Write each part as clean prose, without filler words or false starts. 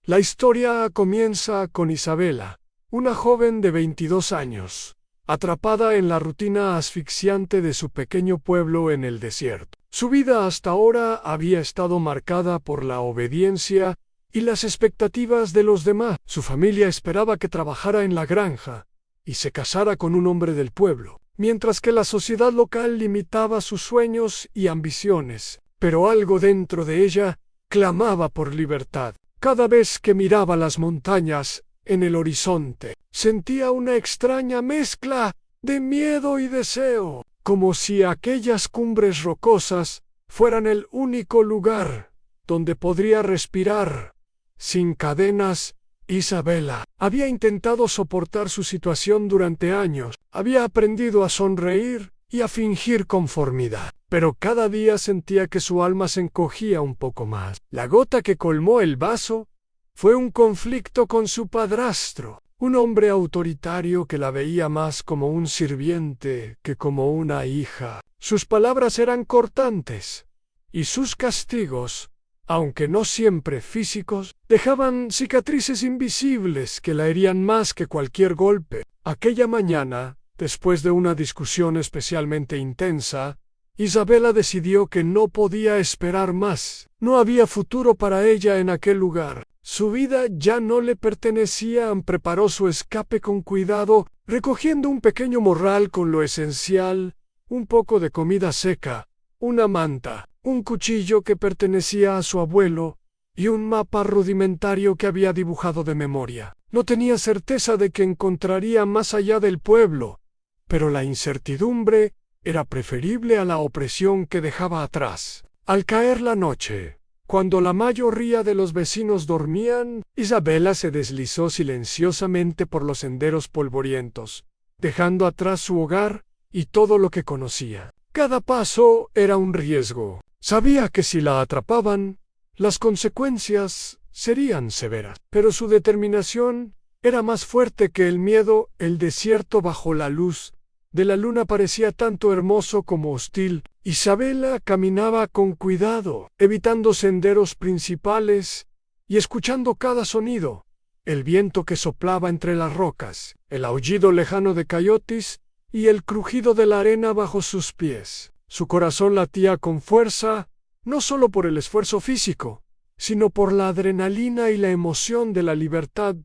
La historia comienza con Isabela, una joven de 22 años, atrapada en la rutina asfixiante de su pequeño pueblo en el desierto. Su vida hasta ahora había estado marcada por la obediencia y las expectativas de los demás. Su familia esperaba que trabajara en la granja y se casara con un hombre del pueblo, mientras que la sociedad local limitaba sus sueños y ambiciones. Pero algo dentro de ella clamaba por libertad. Cada vez que miraba las montañas en el horizonte, sentía una extraña mezcla de miedo y deseo, como si aquellas cumbres rocosas fueran el único lugar donde podría respirar sin cadenas. Isabela había intentado soportar su situación durante años, había aprendido a sonreír y a fingir conformidad, pero cada día sentía que su alma se encogía un poco más. La gota que colmó el vaso fue un conflicto con su padrastro, un hombre autoritario que la veía más como un sirviente que como una hija. Sus palabras eran cortantes, y sus castigos, aunque no siempre físicos, dejaban cicatrices invisibles que la herían más que cualquier golpe. Aquella mañana, después de una discusión especialmente intensa, Isabela decidió que no podía esperar más. No había futuro para ella en aquel lugar. Su vida ya no le pertenecía. Preparó su escape con cuidado, recogiendo un pequeño morral con lo esencial, un poco de comida seca, una manta, un cuchillo que pertenecía a su abuelo y un mapa rudimentario que había dibujado de memoria. No tenía certeza de que encontraría más allá del pueblo, pero la incertidumbre era preferible a la opresión que dejaba atrás. Al caer la noche, cuando la mayoría de los vecinos dormían, Isabela se deslizó silenciosamente por los senderos polvorientos, dejando atrás su hogar y todo lo que conocía. Cada paso era un riesgo. Sabía que si la atrapaban, las consecuencias serían severas, pero su determinación era más fuerte que el miedo. El desierto bajo la luz de la luna parecía tanto hermoso como hostil. Isabela caminaba con cuidado, evitando senderos principales y escuchando cada sonido: el viento que soplaba entre las rocas, el aullido lejano de coyotes y el crujido de la arena bajo sus pies. Su corazón latía con fuerza, no solo por el esfuerzo físico, sino por la adrenalina y la emoción de la libertad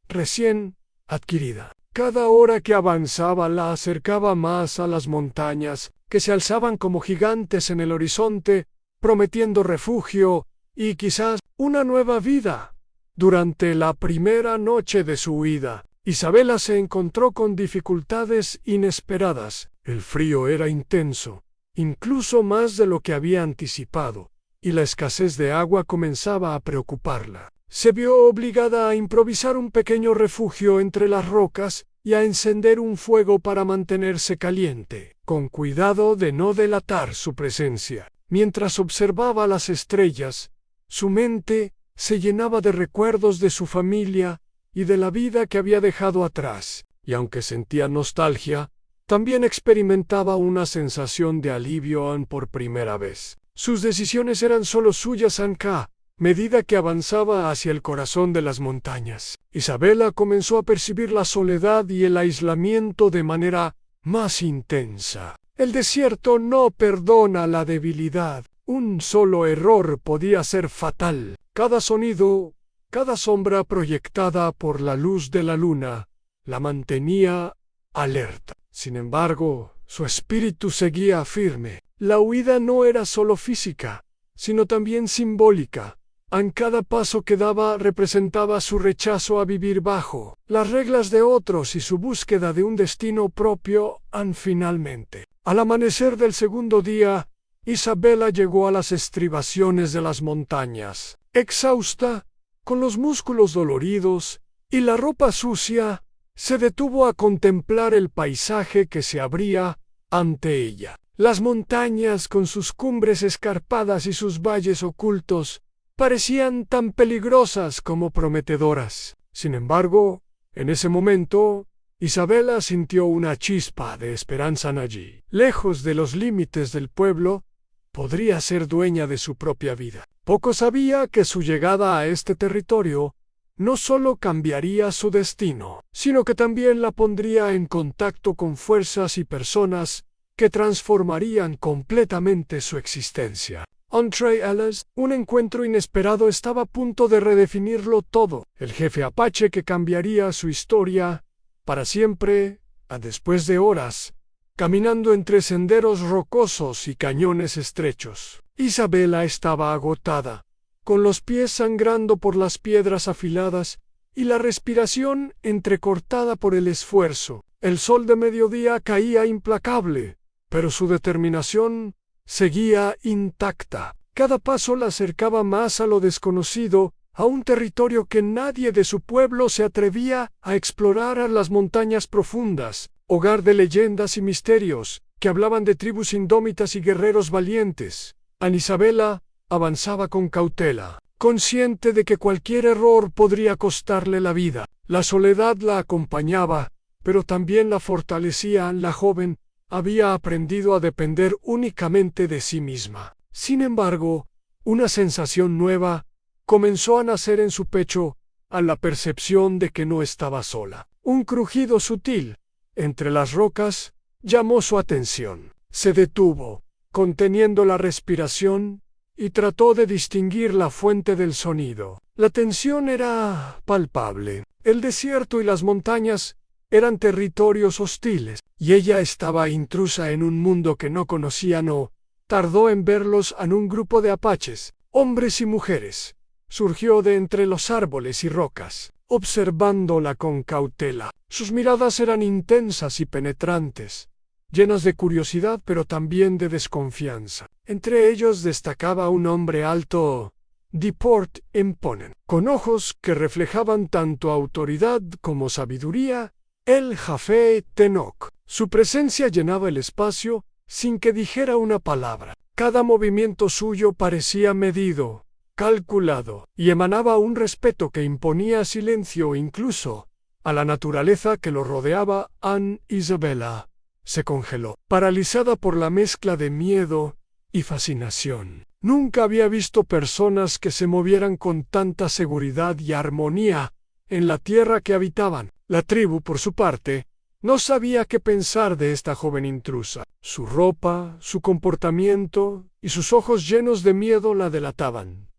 recién adquirida. Cada hora que avanzaba la acercaba más a las montañas, que se alzaban como gigantes en el horizonte, prometiendo refugio y quizás una nueva vida. Durante la primera noche de su huida, Isabela se encontró con dificultades inesperadas. El frío era intenso, incluso más de lo que había anticipado, y la escasez de agua comenzaba a preocuparla. Se vio obligada a improvisar un pequeño refugio entre las rocas y a encender un fuego para mantenerse caliente, con cuidado de no delatar su presencia. Mientras observaba las estrellas, su mente se llenaba de recuerdos de su familia y de la vida que había dejado atrás, y aunque sentía nostalgia, también experimentaba una sensación de alivio por primera vez. Sus decisiones eran solo suyas a medida que avanzaba hacia el corazón de las montañas. Isabela comenzó a percibir la soledad y el aislamiento de manera más intensa. El desierto no perdona la debilidad. Un solo error podía ser fatal. Cada sonido, cada sombra proyectada por la luz de la luna, la mantenía alerta. Sin embargo, su espíritu seguía firme. La huida no era solo física, sino también simbólica. En cada paso que daba representaba su rechazo a vivir bajo las reglas de otros y su búsqueda de un destino propio. Finalmente, al amanecer del segundo día, Isabela llegó a las estribaciones de las montañas. Exhausta, con los músculos doloridos y la ropa sucia, se detuvo a contemplar el paisaje que se abría ante ella. Las montañas, con sus cumbres escarpadas y sus valles ocultos, parecían tan peligrosas como prometedoras. Sin embargo, en ese momento, Isabela sintió una chispa de esperanza allí. Lejos de los límites del pueblo, podría ser dueña de su propia vida. Poco sabía que su llegada a este territorio no solo cambiaría su destino, sino que también la pondría en contacto con fuerzas y personas que transformarían completamente su existencia. Entre ellas, un encuentro inesperado estaba a punto de redefinirlo todo. El jefe Apache que cambiaría su historia para siempre, después de horas, caminando entre senderos rocosos y cañones estrechos. Isabela estaba agotada, con los pies sangrando por las piedras afiladas y la respiración entrecortada por el esfuerzo. El sol de mediodía caía implacable, pero su determinación seguía intacta. Cada paso la acercaba más a lo desconocido, a un territorio que nadie de su pueblo se atrevía a explorar, a las montañas profundas, hogar de leyendas y misterios, que hablaban de tribus indómitas y guerreros valientes. Isabela avanzaba con cautela, consciente de que cualquier error podría costarle la vida. La soledad la acompañaba, pero también la fortalecía. La joven había aprendido a depender únicamente de sí misma. Sin embargo, una sensación nueva comenzó a nacer en su pecho a la percepción de que no estaba sola. Un crujido sutil entre las rocas llamó su atención. Se detuvo, conteniendo la respiración, y trató de distinguir la fuente del sonido. La tensión era palpable. El desierto y las montañas eran territorios hostiles, y ella estaba intrusa en un mundo que no conocía. No tardó en verlos en un grupo de apaches, hombres y mujeres. Surgió de entre los árboles y rocas, observándola con cautela. Sus miradas eran intensas y penetrantes, llenas de curiosidad pero también de desconfianza. Entre ellos destacaba un hombre alto, de porte imponente, con ojos que reflejaban tanto autoridad como sabiduría, el Jafé Tenoch. Su presencia llenaba el espacio sin que dijera una palabra. Cada movimiento suyo parecía medido, calculado, y emanaba un respeto que imponía silencio incluso a la naturaleza que lo rodeaba. Isabela se congeló, paralizada por la mezcla de miedo y fascinación. Nunca había visto personas que se movieran con tanta seguridad y armonía en la tierra que habitaban. La tribu, por su parte, no sabía qué pensar de esta joven intrusa. Su ropa, su comportamiento y sus ojos llenos de miedo la delataban.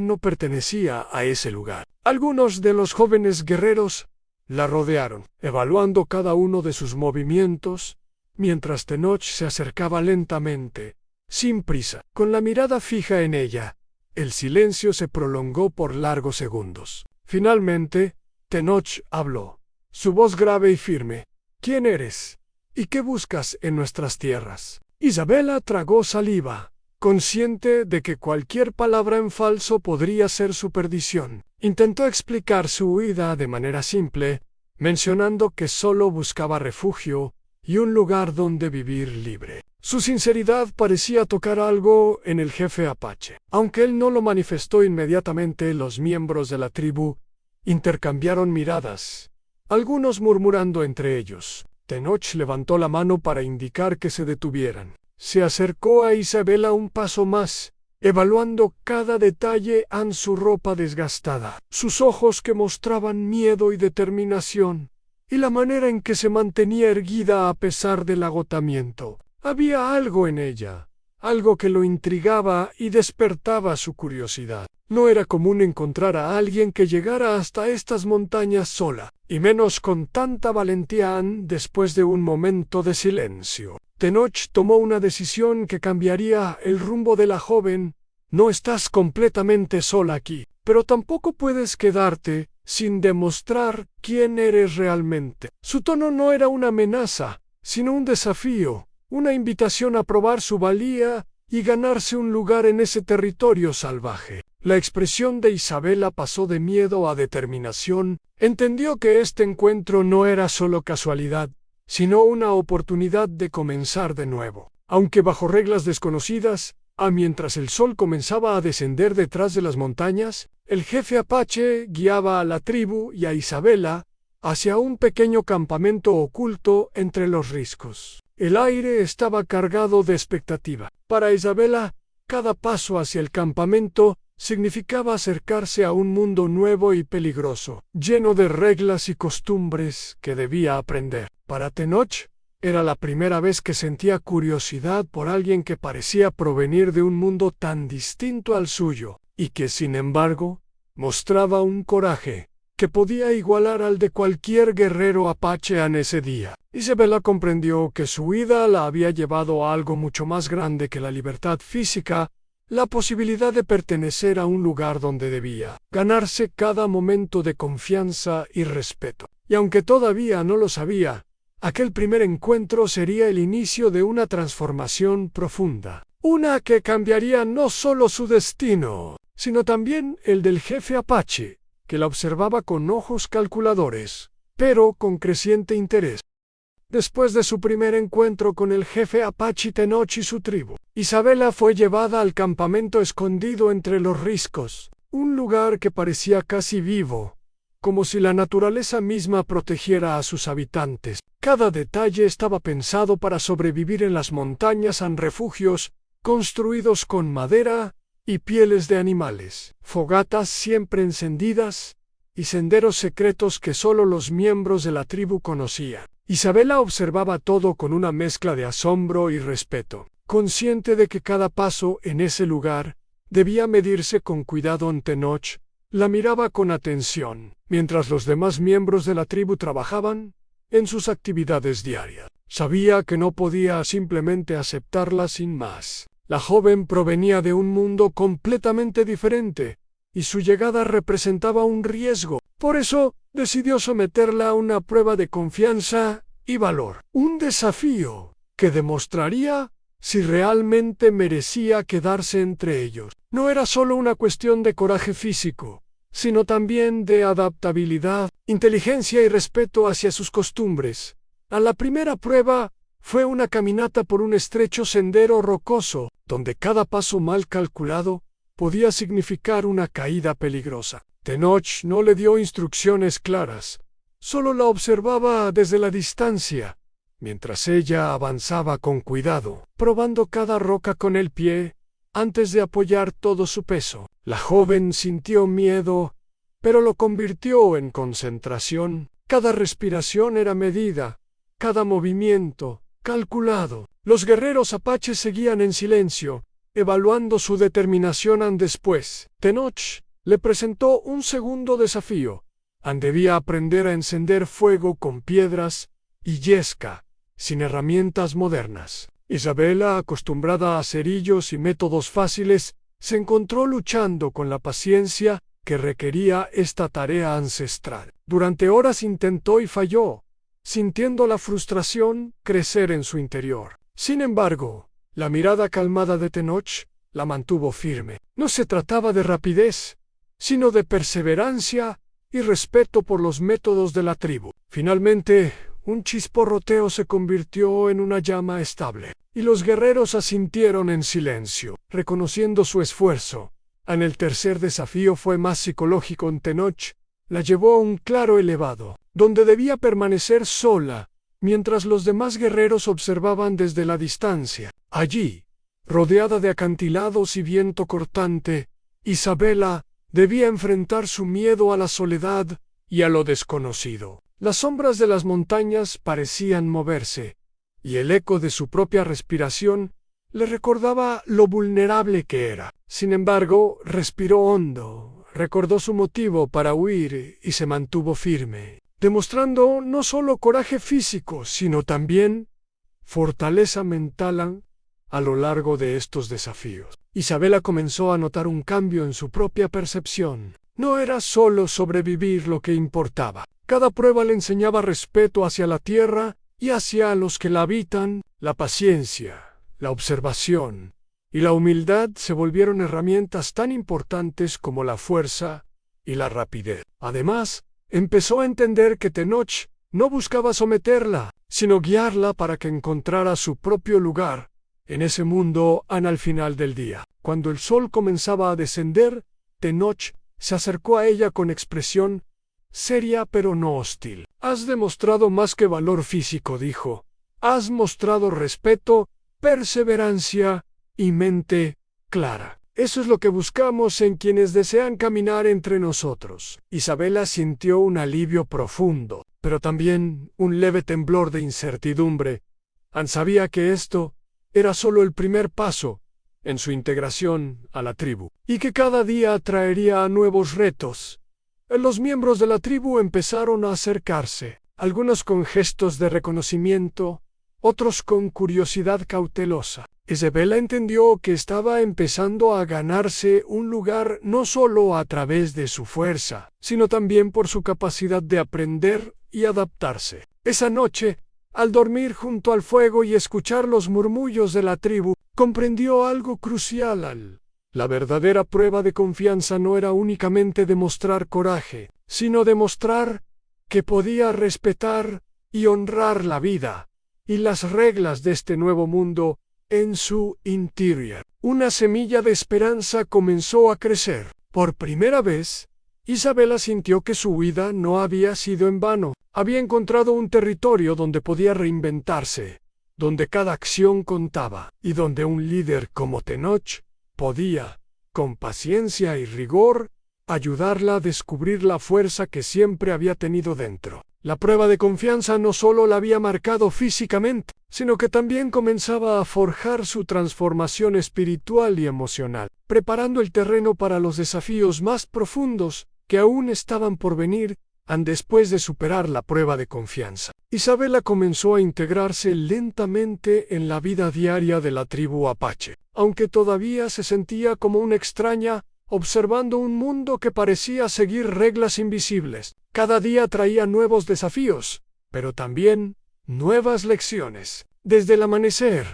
No pertenecía a ese lugar. Algunos de los jóvenes guerreros la rodearon, evaluando cada uno de sus movimientos, mientras Tenoch se acercaba lentamente, sin prisa, con la mirada fija en ella. El silencio se prolongó por largos segundos. Finalmente, Tenoch habló, su voz grave y firme. ¿Quién eres? ¿Y qué buscas en nuestras tierras? Isabela tragó saliva, consciente de que cualquier palabra en falso podría ser su perdición. Intentó explicar su huida de manera simple, mencionando que solo buscaba refugio y un lugar donde vivir libre. Su sinceridad parecía tocar algo en el jefe Apache. Aunque él no lo manifestó inmediatamente, los miembros de la tribu intercambiaron miradas, algunos murmurando entre ellos. Tenoch levantó la mano para indicar que se detuvieran. Se acercó a Isabela un paso más, evaluando cada detalle en su ropa desgastada, sus ojos que mostraban miedo y determinación, y la manera en que se mantenía erguida a pesar del agotamiento. Había algo en ella, algo que lo intrigaba y despertaba su curiosidad. No era común encontrar a alguien que llegara hasta estas montañas sola, y menos con tanta valentía. Después de un momento de silencio, Tenoch tomó una decisión que cambiaría el rumbo de la joven. No estás completamente sola aquí, pero tampoco puedes quedarte sin demostrar quién eres realmente. Su tono no era una amenaza, sino un desafío, una invitación a probar su valía y ganarse un lugar en ese territorio salvaje. La expresión de Isabela pasó de miedo a determinación. Entendió que este encuentro no era solo casualidad, sino una oportunidad de comenzar de nuevo. Aunque bajo reglas desconocidas, mientras el sol comenzaba a descender detrás de las montañas, el jefe Apache guiaba a la tribu y a Isabela hacia un pequeño campamento oculto entre los riscos. El aire estaba cargado de expectativa. Para Isabela, cada paso hacia el campamento significaba acercarse a un mundo nuevo y peligroso, lleno de reglas y costumbres que debía aprender. Para Tenoch, era la primera vez que sentía curiosidad por alguien que parecía provenir de un mundo tan distinto al suyo, y que, sin embargo, mostraba un coraje que podía igualar al de cualquier guerrero apache en ese día. Isabela comprendió que su huida la había llevado a algo mucho más grande que la libertad física, la posibilidad de pertenecer a un lugar donde debía ganarse cada momento de confianza y respeto. Y aunque todavía no lo sabía, aquel primer encuentro sería el inicio de una transformación profunda, una que cambiaría no solo su destino, sino también el del jefe apache, que la observaba con ojos calculadores, pero con creciente interés. Después de su primer encuentro con el jefe apache Tenoch y su tribu, Isabela fue llevada al campamento escondido entre los riscos, un lugar que parecía casi vivo, como si la naturaleza misma protegiera a sus habitantes. Cada detalle estaba pensado para sobrevivir en las montañas en refugios construidos con madera y pieles de animales, fogatas siempre encendidas y senderos secretos que solo los miembros de la tribu conocían. Isabela observaba todo con una mezcla de asombro y respeto, consciente de que cada paso en ese lugar debía medirse con cuidado. Tenoch la miraba con atención, mientras los demás miembros de la tribu trabajaban en sus actividades diarias. Sabía que no podía simplemente aceptarla sin más. La joven provenía de un mundo completamente diferente, y su llegada representaba un riesgo. Por eso, decidió someterla a una prueba de confianza y valor. Un desafío que demostraría si realmente merecía quedarse entre ellos. No era solo una cuestión de coraje físico, sino también de adaptabilidad, inteligencia y respeto hacia sus costumbres. A la primera prueba fue una caminata por un estrecho sendero rocoso, donde cada paso mal calculado podía significar una caída peligrosa. Tenoch no le dio instrucciones claras, solo la observaba desde la distancia, mientras ella avanzaba con cuidado, probando cada roca con el pie antes de apoyar todo su peso. La joven sintió miedo, pero lo convirtió en concentración. Cada respiración era medida, cada movimiento calculado. Los guerreros apaches seguían en silencio, evaluando su determinación. Después, Tenoch le presentó un segundo desafío. Debía aprender a encender fuego con piedras y yesca, sin herramientas modernas. Isabela, acostumbrada a cerillos y métodos fáciles, se encontró luchando con la paciencia que requería esta tarea ancestral. Durante horas intentó y falló, sintiendo la frustración crecer en su interior. Sin embargo, la mirada calmada de Tenoch la mantuvo firme. No se trataba de rapidez, sino de perseverancia y respeto por los métodos de la tribu. Finalmente, un chisporroteo se convirtió en una llama estable, y los guerreros asintieron en silencio, reconociendo su esfuerzo. En el tercer desafío fue más psicológico. Tenoch la llevó a un claro elevado, donde debía permanecer sola, mientras los demás guerreros observaban desde la distancia. Allí, rodeada de acantilados y viento cortante, Isabela debía enfrentar su miedo a la soledad y a lo desconocido. Las sombras de las montañas parecían moverse, y el eco de su propia respiración le recordaba lo vulnerable que era. Sin embargo, respiró hondo, recordó su motivo para huir y se mantuvo firme, demostrando no solo coraje físico, sino también fortaleza mental a lo largo de estos desafíos. Isabela comenzó a notar un cambio en su propia percepción. No era solo sobrevivir lo que importaba. Cada prueba le enseñaba respeto hacia la tierra y hacia los que la habitan. La paciencia, la observación y la humildad se volvieron herramientas tan importantes como la fuerza y la rapidez. Además, empezó a entender que Tenoch no buscaba someterla, sino guiarla para que encontrara su propio lugar en ese mundo. Al final del día, cuando el sol comenzaba a descender, Tenoch se acercó a ella con expresión seria pero no hostil. «Has demostrado más que valor físico», dijo. «Has mostrado respeto, perseverancia y mente clara. Eso es lo que buscamos en quienes desean caminar entre nosotros. Isabela sintió un alivio profundo, pero también un leve temblor de incertidumbre. Anne sabía que esto era solo el primer paso en su integración a la tribu, y que cada día traería nuevos retos. Los miembros de la tribu empezaron a acercarse, algunos con gestos de reconocimiento, otros con curiosidad cautelosa. Isabela entendió que estaba empezando a ganarse un lugar no solo a través de su fuerza, sino también por su capacidad de aprender y adaptarse. Esa noche, al dormir junto al fuego y escuchar los murmullos de la tribu, comprendió algo crucial. La verdadera prueba de confianza no era únicamente demostrar coraje, sino demostrar que podía respetar y honrar la vida y las reglas de este nuevo mundo en su interior. Una semilla de esperanza comenzó a crecer. Por primera vez, Isabela sintió que su huida no había sido en vano. Había encontrado un territorio donde podía reinventarse, donde cada acción contaba, y donde un líder como Tenoch podía, con paciencia y rigor, ayudarla a descubrir la fuerza que siempre había tenido dentro. La prueba de confianza no solo la había marcado físicamente, sino que también comenzaba a forjar su transformación espiritual y emocional, preparando el terreno para los desafíos más profundos que aún estaban por venir después de superar la prueba de confianza. Isabela comenzó a integrarse lentamente en la vida diaria de la tribu apache, aunque todavía se sentía como una extraña, observando un mundo que parecía seguir reglas invisibles. Cada día traía nuevos desafíos, pero también nuevas lecciones. Desde el amanecer,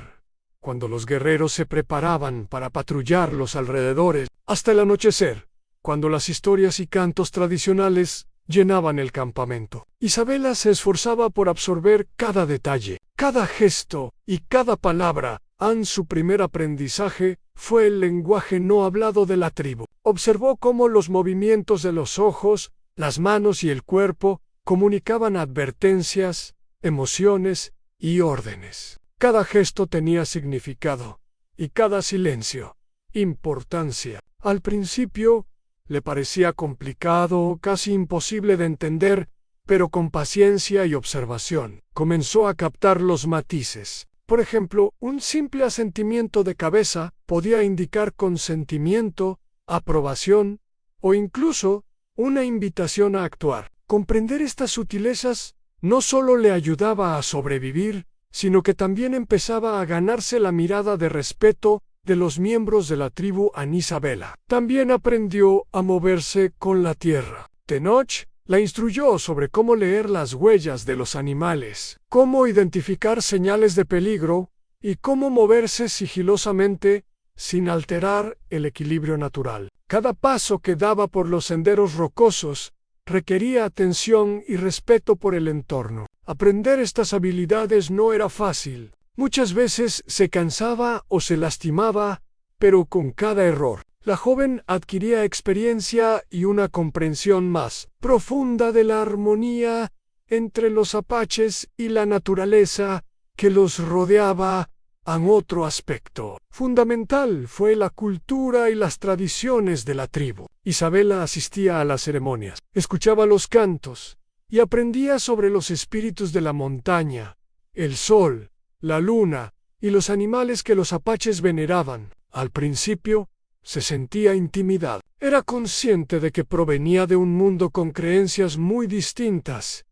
cuando los guerreros se preparaban para patrullar los alrededores, hasta el anochecer, cuando las historias y cantos tradicionales llenaban el campamento. Isabela se esforzaba por absorber cada detalle, cada gesto y cada palabra. Su primer aprendizaje fue el lenguaje no hablado de la tribu. Observó cómo los movimientos de los ojos, las manos y el cuerpo comunicaban advertencias, emociones y órdenes. Cada gesto tenía significado, y cada silencio, importancia. Al principio, le parecía complicado, casi imposible de entender, pero con paciencia y observación, comenzó a captar los matices. Por ejemplo, un simple asentimiento de cabeza podía indicar consentimiento, aprobación o incluso una invitación a actuar. Comprender estas sutilezas no solo le ayudaba a sobrevivir, sino que también empezaba a ganarse la mirada de respeto de los miembros de la tribu Isabela. También aprendió a moverse con la tierra. Tenoch la instruyó sobre cómo leer las huellas de los animales, cómo identificar señales de peligro y cómo moverse sigilosamente sin alterar el equilibrio natural. Cada paso que daba por los senderos rocosos requería atención y respeto por el entorno. Aprender estas habilidades no era fácil. Muchas veces se cansaba o se lastimaba, pero con cada error, la joven adquiría experiencia y una comprensión más profunda de la armonía entre los apaches y la naturaleza que los rodeaba. Otro aspecto fundamental fue la cultura y las tradiciones de la tribu. Isabela asistía a las ceremonias, escuchaba los cantos y aprendía sobre los espíritus de la montaña, el sol, la luna y los animales que los apaches veneraban. Al principio, se sentía intimidada. Era consciente de que provenía de un mundo con creencias muy distintas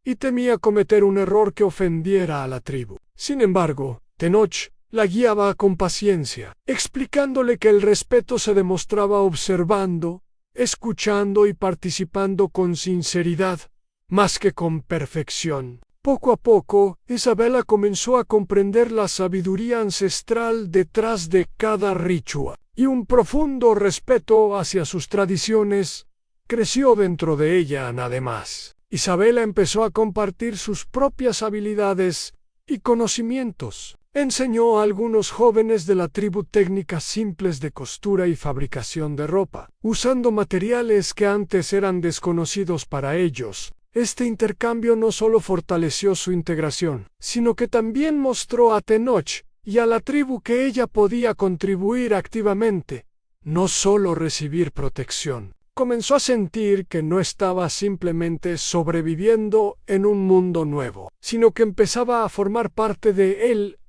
y temía cometer un error que ofendiera a la tribu. Sin embargo, Tenoch la guiaba con paciencia, explicándole que el respeto se demostraba observando, escuchando y participando con sinceridad, más que con perfección. Poco a poco, Isabela comenzó a comprender la sabiduría ancestral detrás de cada ritual, y un profundo respeto hacia sus tradiciones creció dentro de ella. Además, Isabela empezó a compartir sus propias habilidades y conocimientos. Enseñó a algunos jóvenes de la tribu técnicas simples de costura y fabricación de ropa, usando materiales que antes eran desconocidos para ellos. Este intercambio no solo fortaleció su integración, sino que también mostró a Tenoch y a la tribu que ella podía contribuir activamente no solo recibir protección. Comenzó a sentir que no estaba simplemente sobreviviendo en un mundo nuevo, sino que empezaba a formar parte de él.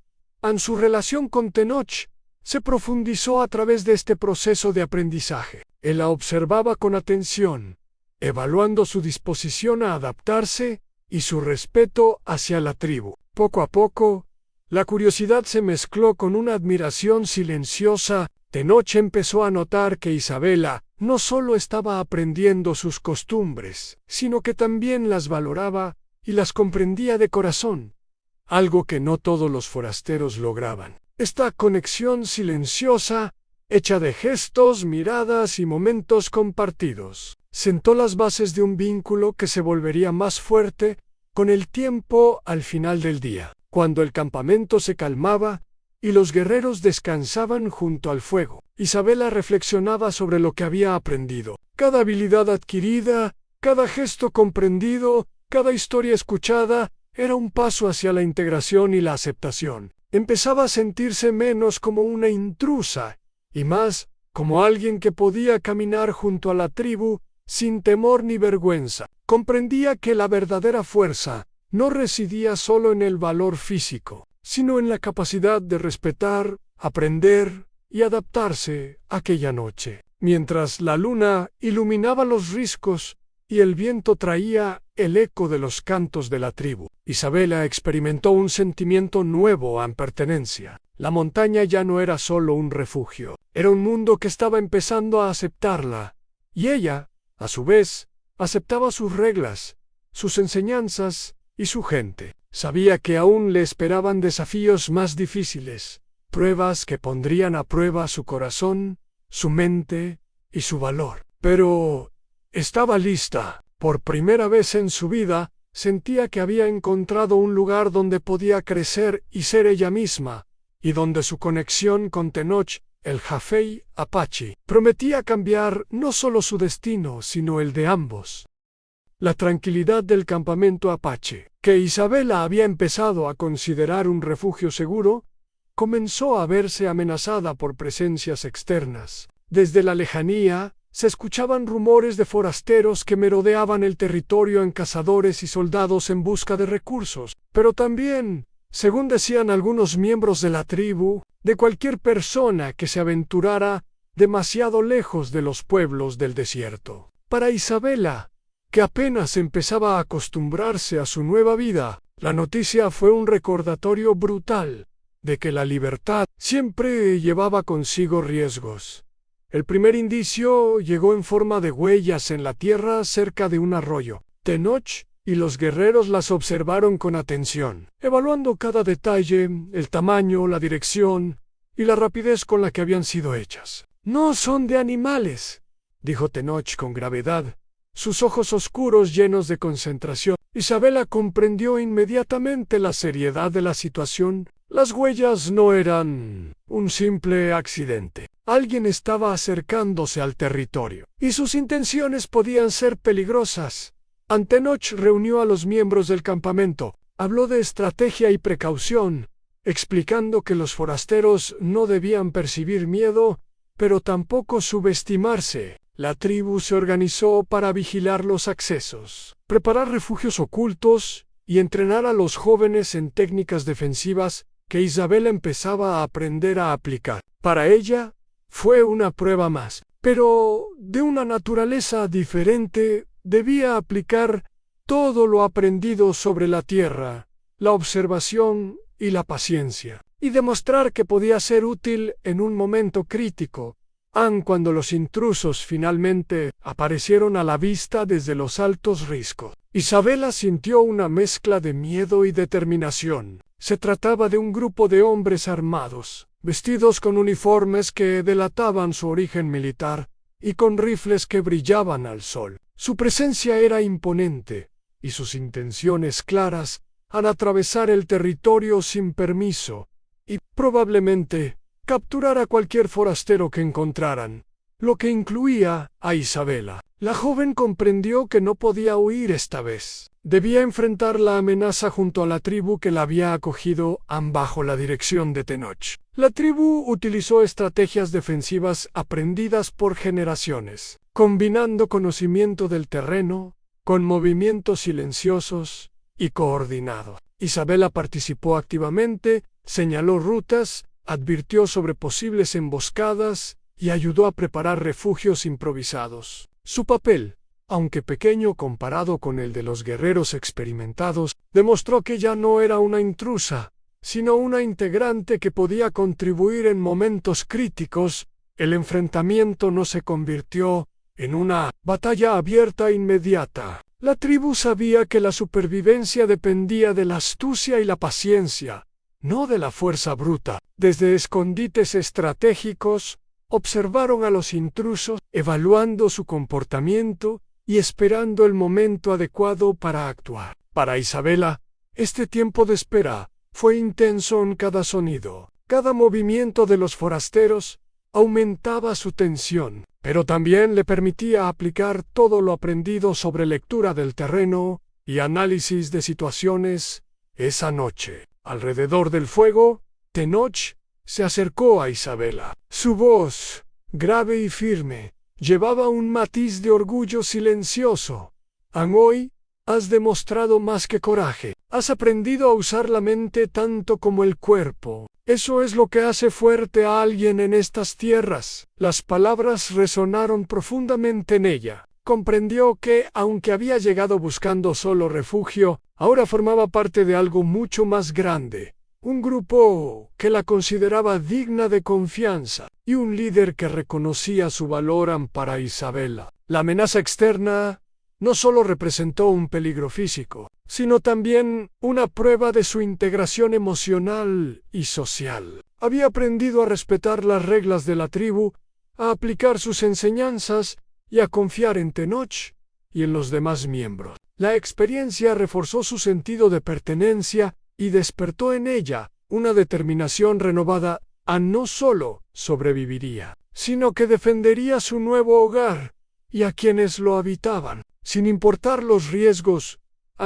En su relación con Tenoch se profundizó a través de este proceso de aprendizaje. Él la observaba con atención, evaluando su disposición a adaptarse y su respeto hacia la tribu. Poco a poco, la curiosidad se mezcló con una admiración silenciosa. Tenoch empezó a notar que Isabela no solo estaba aprendiendo sus costumbres, sino que también las valoraba y las comprendía de corazón, algo que no todos los forasteros lograban. Esta conexión silenciosa, hecha de gestos, miradas y momentos compartidos, sentó las bases de un vínculo que se volvería más fuerte con el tiempo. Al final del día, cuando el campamento se calmaba y los guerreros descansaban junto al fuego, Isabela reflexionaba sobre lo que había aprendido. Cada habilidad adquirida, cada gesto comprendido, cada historia escuchada, era un paso hacia la integración y la aceptación. Empezaba a sentirse menos como una intrusa y más como alguien que podía caminar junto a la tribu sin temor ni vergüenza. Comprendía que la verdadera fuerza no residía solo en el valor físico, sino en la capacidad de respetar, aprender y adaptarse. Aquella noche, mientras la luna iluminaba los riscos y el viento traía el eco de los cantos de la tribu, Isabela experimentó un sentimiento nuevo en pertenencia. La montaña ya no era solo un refugio, era un mundo que estaba empezando a aceptarla, y ella, a su vez, aceptaba sus reglas, sus enseñanzas y su gente. Sabía que aún le esperaban desafíos más difíciles, pruebas que pondrían a prueba su corazón, su mente y su valor. Pero estaba lista. Por primera vez en su vida, sentía que había encontrado un lugar donde podía crecer y ser ella misma, y donde su conexión con Tenoch, el Jafei Apache, prometía cambiar no solo su destino, sino el de ambos. La tranquilidad del campamento Apache, que Isabela había empezado a considerar un refugio seguro, comenzó a verse amenazada por presencias externas. Desde la lejanía, se escuchaban rumores de forasteros que merodeaban el territorio en cazadores y soldados en busca de recursos, pero también, según decían algunos miembros de la tribu, de cualquier persona que se aventurara demasiado lejos de los pueblos del desierto. Para Isabela, que apenas empezaba a acostumbrarse a su nueva vida, la noticia fue un recordatorio brutal de que la libertad siempre llevaba consigo riesgos. El primer indicio llegó en forma de huellas en la tierra cerca de un arroyo. Tenoch y los guerreros las observaron con atención, evaluando cada detalle, el tamaño, la dirección y la rapidez con la que habían sido hechas. «No son de animales», dijo Tenoch con gravedad, sus ojos oscuros llenos de concentración. Isabela comprendió inmediatamente la seriedad de la situación. Las huellas no eran un simple accidente. Alguien estaba acercándose al territorio, y sus intenciones podían ser peligrosas. Tenoch reunió a los miembros del campamento, habló de estrategia y precaución, explicando que los forasteros no debían percibir miedo, pero tampoco subestimarse. La tribu se organizó para vigilar los accesos, preparar refugios ocultos y entrenar a los jóvenes en técnicas defensivas que Isabela empezaba a aprender a aplicar. Para ella, fue una prueba más, pero de una naturaleza diferente. Debía aplicar todo lo aprendido sobre la tierra, la observación y la paciencia, y demostrar que podía ser útil en un momento crítico. Cuando los intrusos finalmente aparecieron a la vista desde los altos riscos, Isabela sintió una mezcla de miedo y determinación. Se trataba de un grupo de hombres armados, vestidos con uniformes que delataban su origen militar y con rifles que brillaban al sol. Su presencia era imponente y sus intenciones claras al atravesar el territorio sin permiso y, probablemente, capturar a cualquier forastero que encontraran. lo que incluía a Isabela. La joven comprendió que no podía huir esta vez. Debía enfrentar la amenaza junto a la tribu que la había acogido bajo la dirección de Tenoch. La tribu utilizó estrategias defensivas aprendidas por generaciones, combinando conocimiento del terreno con movimientos silenciosos y coordinados. Isabela participó activamente, señaló rutas, advirtió sobre posibles emboscadas y ayudó a preparar refugios improvisados. Su papel, aunque pequeño comparado con el de los guerreros experimentados, demostró que ya no era una intrusa, sino una integrante que podía contribuir en momentos críticos. El enfrentamiento no se convirtió en una batalla abierta inmediata. La tribu sabía que la supervivencia dependía de la astucia y la paciencia, no de la fuerza bruta. Desde escondites estratégicos, observaron a los intrusos, evaluando su comportamiento y esperando el momento adecuado para actuar. Para Isabela, este tiempo de espera fue intenso en cada sonido. Cada movimiento de los forasteros aumentaba su tensión, pero también le permitía aplicar todo lo aprendido sobre lectura del terreno y análisis de situaciones. Esa noche, alrededor del fuego, Tenoch se acercó a Isabela. Su voz, grave y firme, llevaba un matiz de orgullo silencioso. Hoy has demostrado más que coraje. Has aprendido a usar la mente tanto como el cuerpo. Eso es lo que hace fuerte a alguien en estas tierras. Las palabras resonaron profundamente en ella. Comprendió que, aunque había llegado buscando solo refugio, ahora formaba parte de algo mucho más grande. Un grupo que la consideraba digna de confianza y un líder que reconocía su valor para Isabela. La amenaza externa no solo representó un peligro físico, sino también una prueba de su integración emocional y social. Había aprendido a respetar las reglas de la tribu, a aplicar sus enseñanzas y a confiar en Tenoch y en los demás miembros. La experiencia reforzó su sentido de pertenencia y despertó en ella una determinación renovada. No solo sobreviviría, sino que defendería su nuevo hogar y a quienes lo habitaban, sin importar los riesgos,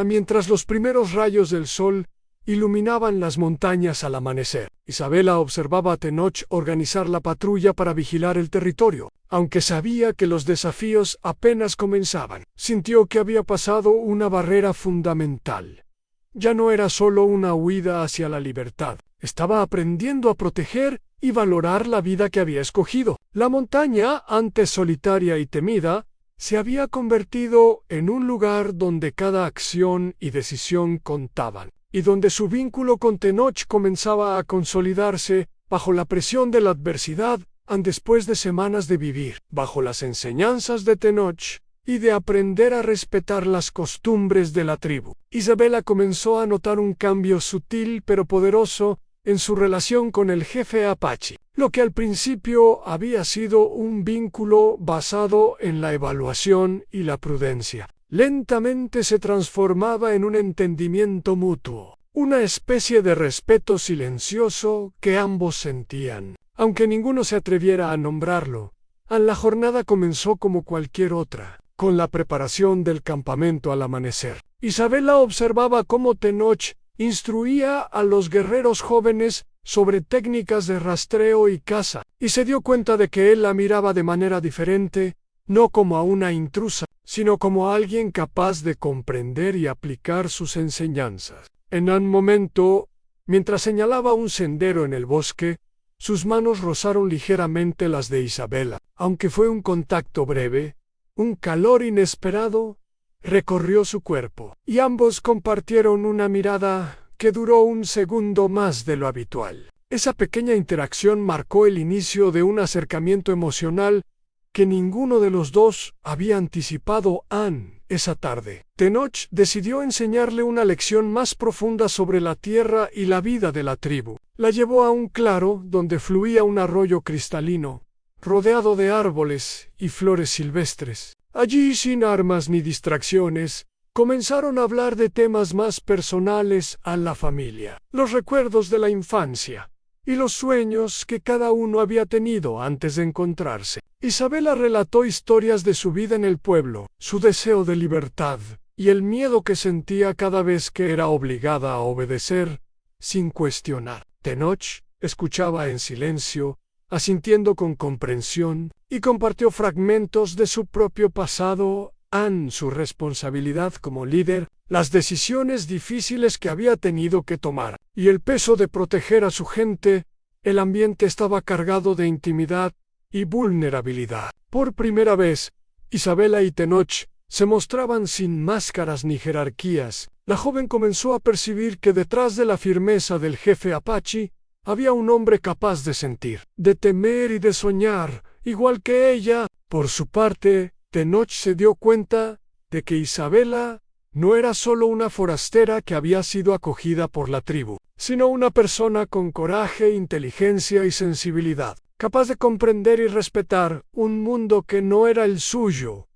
mientras los primeros rayos del sol iluminaban las montañas al amanecer. Isabela observaba a Tenoch organizar la patrulla para vigilar el territorio. Aunque sabía que los desafíos apenas comenzaban, sintió que había pasado una barrera fundamental. Ya no era solo una huida hacia la libertad, estaba aprendiendo a proteger y valorar la vida que había escogido. La montaña, antes solitaria y temida, se había convertido en un lugar donde cada acción y decisión contaban, y donde su vínculo con Tenoch comenzaba a consolidarse bajo la presión de la adversidad. Después de semanas de vivir bajo las enseñanzas de Tenoch y de aprender a respetar las costumbres de la tribu, Isabela comenzó a notar un cambio sutil pero poderoso en su relación con el jefe Apache. Lo que al principio había sido un vínculo basado en la evaluación y la prudencia, lentamente se transformaba en un entendimiento mutuo, una especie de respeto silencioso que ambos sentían, aunque ninguno se atreviera a nombrarlo. La jornada comenzó como cualquier otra, con la preparación del campamento al amanecer. Isabela observaba cómo Tenoch instruía a los guerreros jóvenes sobre técnicas de rastreo y caza, y se dio cuenta de que él la miraba de manera diferente, no como a una intrusa, sino como a alguien capaz de comprender y aplicar sus enseñanzas. En un momento, mientras señalaba un sendero en el bosque, sus manos rozaron ligeramente las de Isabela. Aunque fue un contacto breve, un calor inesperado recorrió su cuerpo, y ambos compartieron una mirada que duró un segundo más de lo habitual. Esa pequeña interacción marcó el inicio de un acercamiento emocional que ninguno de los dos había anticipado. Esa tarde, Tenoch decidió enseñarle una lección más profunda sobre la tierra y la vida de la tribu. La llevó a un claro donde fluía un arroyo cristalino, rodeado de árboles y flores silvestres. Allí, sin armas ni distracciones, comenzaron a hablar de temas más personales a la familia, los recuerdos de la infancia, y los sueños que cada uno había tenido antes de encontrarse. Isabela relató historias de su vida en el pueblo, su deseo de libertad y el miedo que sentía cada vez que era obligada a obedecer sin cuestionar. Tenoch escuchaba en silencio, asintiendo con comprensión, y compartió fragmentos de su propio pasado, su responsabilidad como líder, las decisiones difíciles que había tenido que tomar, y el peso de proteger a su gente. El ambiente estaba cargado de intimidad y vulnerabilidad. Por primera vez, Isabela y Tenoch se mostraban sin máscaras ni jerarquías. La joven comenzó a percibir que detrás de la firmeza del jefe Apache había un hombre capaz de sentir, de temer y de soñar, igual que ella. Por su parte, Tenoch se dio cuenta de que Isabela no era solo una forastera que había sido acogida por la tribu, sino una persona con coraje, inteligencia y sensibilidad, capaz de comprender y respetar un mundo que no era el suyo.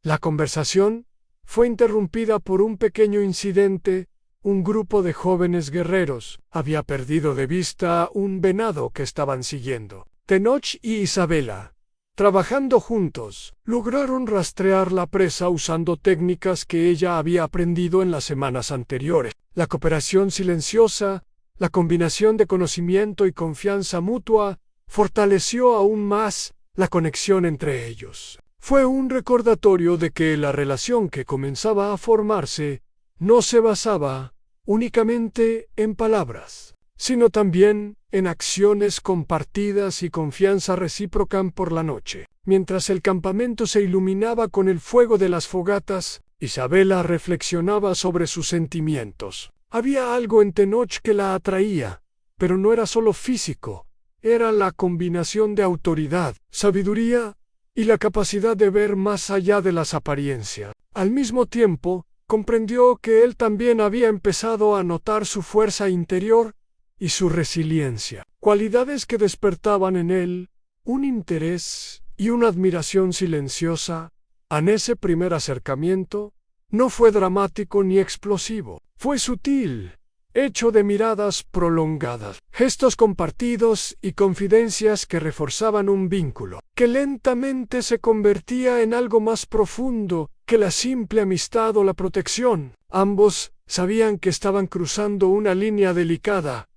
La conversación fue interrumpida por un pequeño incidente. Un grupo de jóvenes guerreros había perdido de vista un venado que estaban siguiendo. Tenoch y Isabela, trabajando juntos, lograron rastrear la presa usando técnicas que ella había aprendido en las semanas anteriores. La cooperación silenciosa, la combinación de conocimiento y confianza mutua, fortaleció aún más la conexión entre ellos. Fue un recordatorio de que la relación que comenzaba a formarse no se basaba únicamente en palabras, sino también en acciones compartidas y confianza recíproca por la noche. Mientras el campamento se iluminaba con el fuego de las fogatas, Isabela reflexionaba sobre sus sentimientos. Había algo en Tenoch que la atraía, pero no era solo físico, era la combinación de autoridad, sabiduría y la capacidad de ver más allá de las apariencias. Al mismo tiempo, comprendió que él también había empezado a notar su fuerza interior y su resiliencia, cualidades que despertaban en él un interés y una admiración silenciosa. En ese primer acercamiento no fue dramático ni explosivo, fue sutil, hecho de miradas prolongadas, gestos compartidos y confidencias que reforzaban un vínculo, que lentamente se convertía en algo más profundo que la simple amistad o la protección. Ambos sabían que estaban cruzando una línea delicada.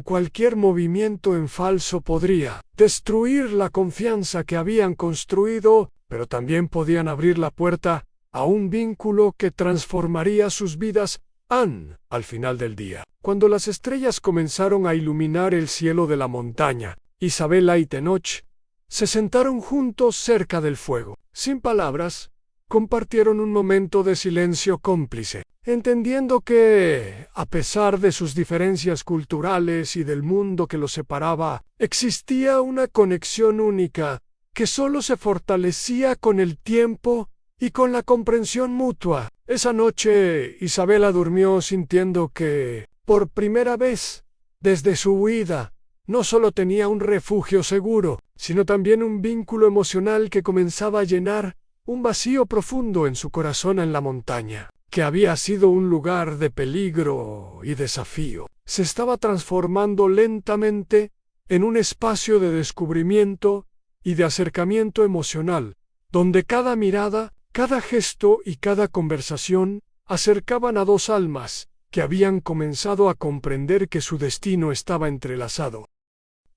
Cualquier movimiento en falso podría destruir la confianza que habían construido, pero también podían abrir la puerta a un vínculo que transformaría sus vidas. Al final del día, cuando las estrellas comenzaron a iluminar el cielo de la montaña, Isabela y Tenoch se sentaron juntos cerca del fuego. Sin palabras, compartieron un momento de silencio cómplice, entendiendo que, a pesar de sus diferencias culturales y del mundo que los separaba, existía una conexión única que solo se fortalecía con el tiempo y con la comprensión mutua. Esa noche, Isabela durmió sintiendo que, por primera vez, desde su huida, no solo tenía un refugio seguro, sino también un vínculo emocional que comenzaba a llenar un vacío profundo en su corazón. En la montaña, que había sido un lugar de peligro y desafío, se estaba transformando lentamente en un espacio de descubrimiento y de acercamiento emocional, donde cada mirada, cada gesto y cada conversación acercaban a dos almas que habían comenzado a comprender que su destino estaba entrelazado.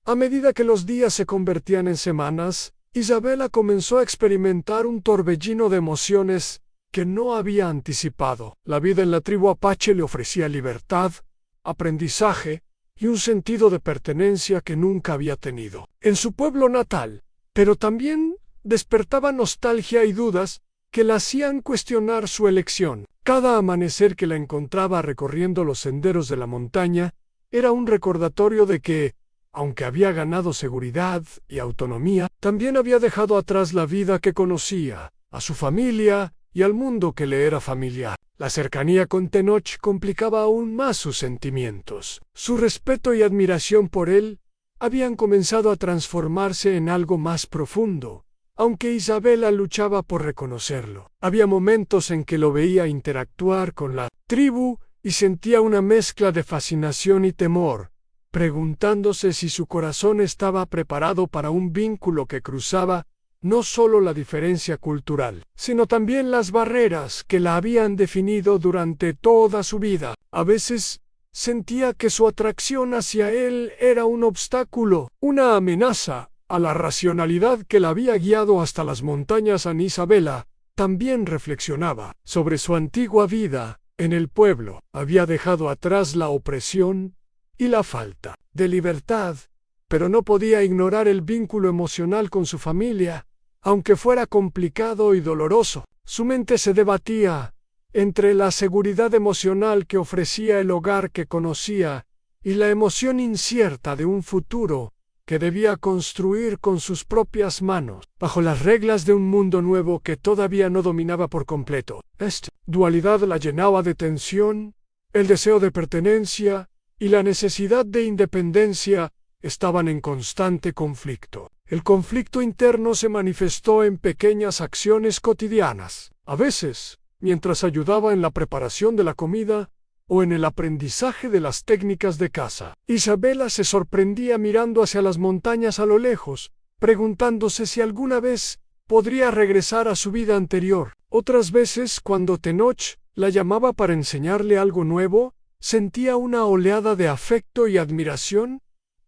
A medida que los días se convertían en semanas, Isabela comenzó a experimentar un torbellino de emociones que no había anticipado. La vida en la tribu Apache le ofrecía libertad, aprendizaje y un sentido de pertenencia que nunca había tenido en su pueblo natal, pero también despertaba nostalgia y dudas que la hacían cuestionar su elección. Cada amanecer que la encontraba recorriendo los senderos de la montaña era un recordatorio de que, aunque había ganado seguridad y autonomía, también había dejado atrás la vida que conocía, a su familia y al mundo que le era familiar. La cercanía con Tenoch complicaba aún más sus sentimientos. Su respeto y admiración por él habían comenzado a transformarse en algo más profundo, aunque Isabela luchaba por reconocerlo. Había momentos en que lo veía interactuar con la tribu y sentía una mezcla de fascinación y temor, preguntándose si su corazón estaba preparado para un vínculo que cruzaba no solo la diferencia cultural, sino también las barreras que la habían definido durante toda su vida. A veces sentía que su atracción hacia él era un obstáculo, una amenaza a la racionalidad que la había guiado hasta las montañas. Ana Isabela también reflexionaba sobre su antigua vida en el pueblo. Había dejado atrás la opresión y la falta de libertad, pero no podía ignorar el vínculo emocional con su familia, aunque fuera complicado y doloroso. Su mente se debatía entre la seguridad emocional que ofrecía el hogar que conocía y la emoción incierta de un futuro que debía construir con sus propias manos, bajo las reglas de un mundo nuevo que todavía no dominaba por completo. Esta dualidad la llenaba de tensión, el deseo de pertenencia y la necesidad de independencia estaban en constante conflicto. El conflicto interno se manifestó en pequeñas acciones cotidianas. A veces, mientras ayudaba en la preparación de la comida o en el aprendizaje de las técnicas de caza, Isabela se sorprendía mirando hacia las montañas a lo lejos, preguntándose si alguna vez podría regresar a su vida anterior. Otras veces, cuando Tenoch la llamaba para enseñarle algo nuevo, sentía una oleada de afecto y admiración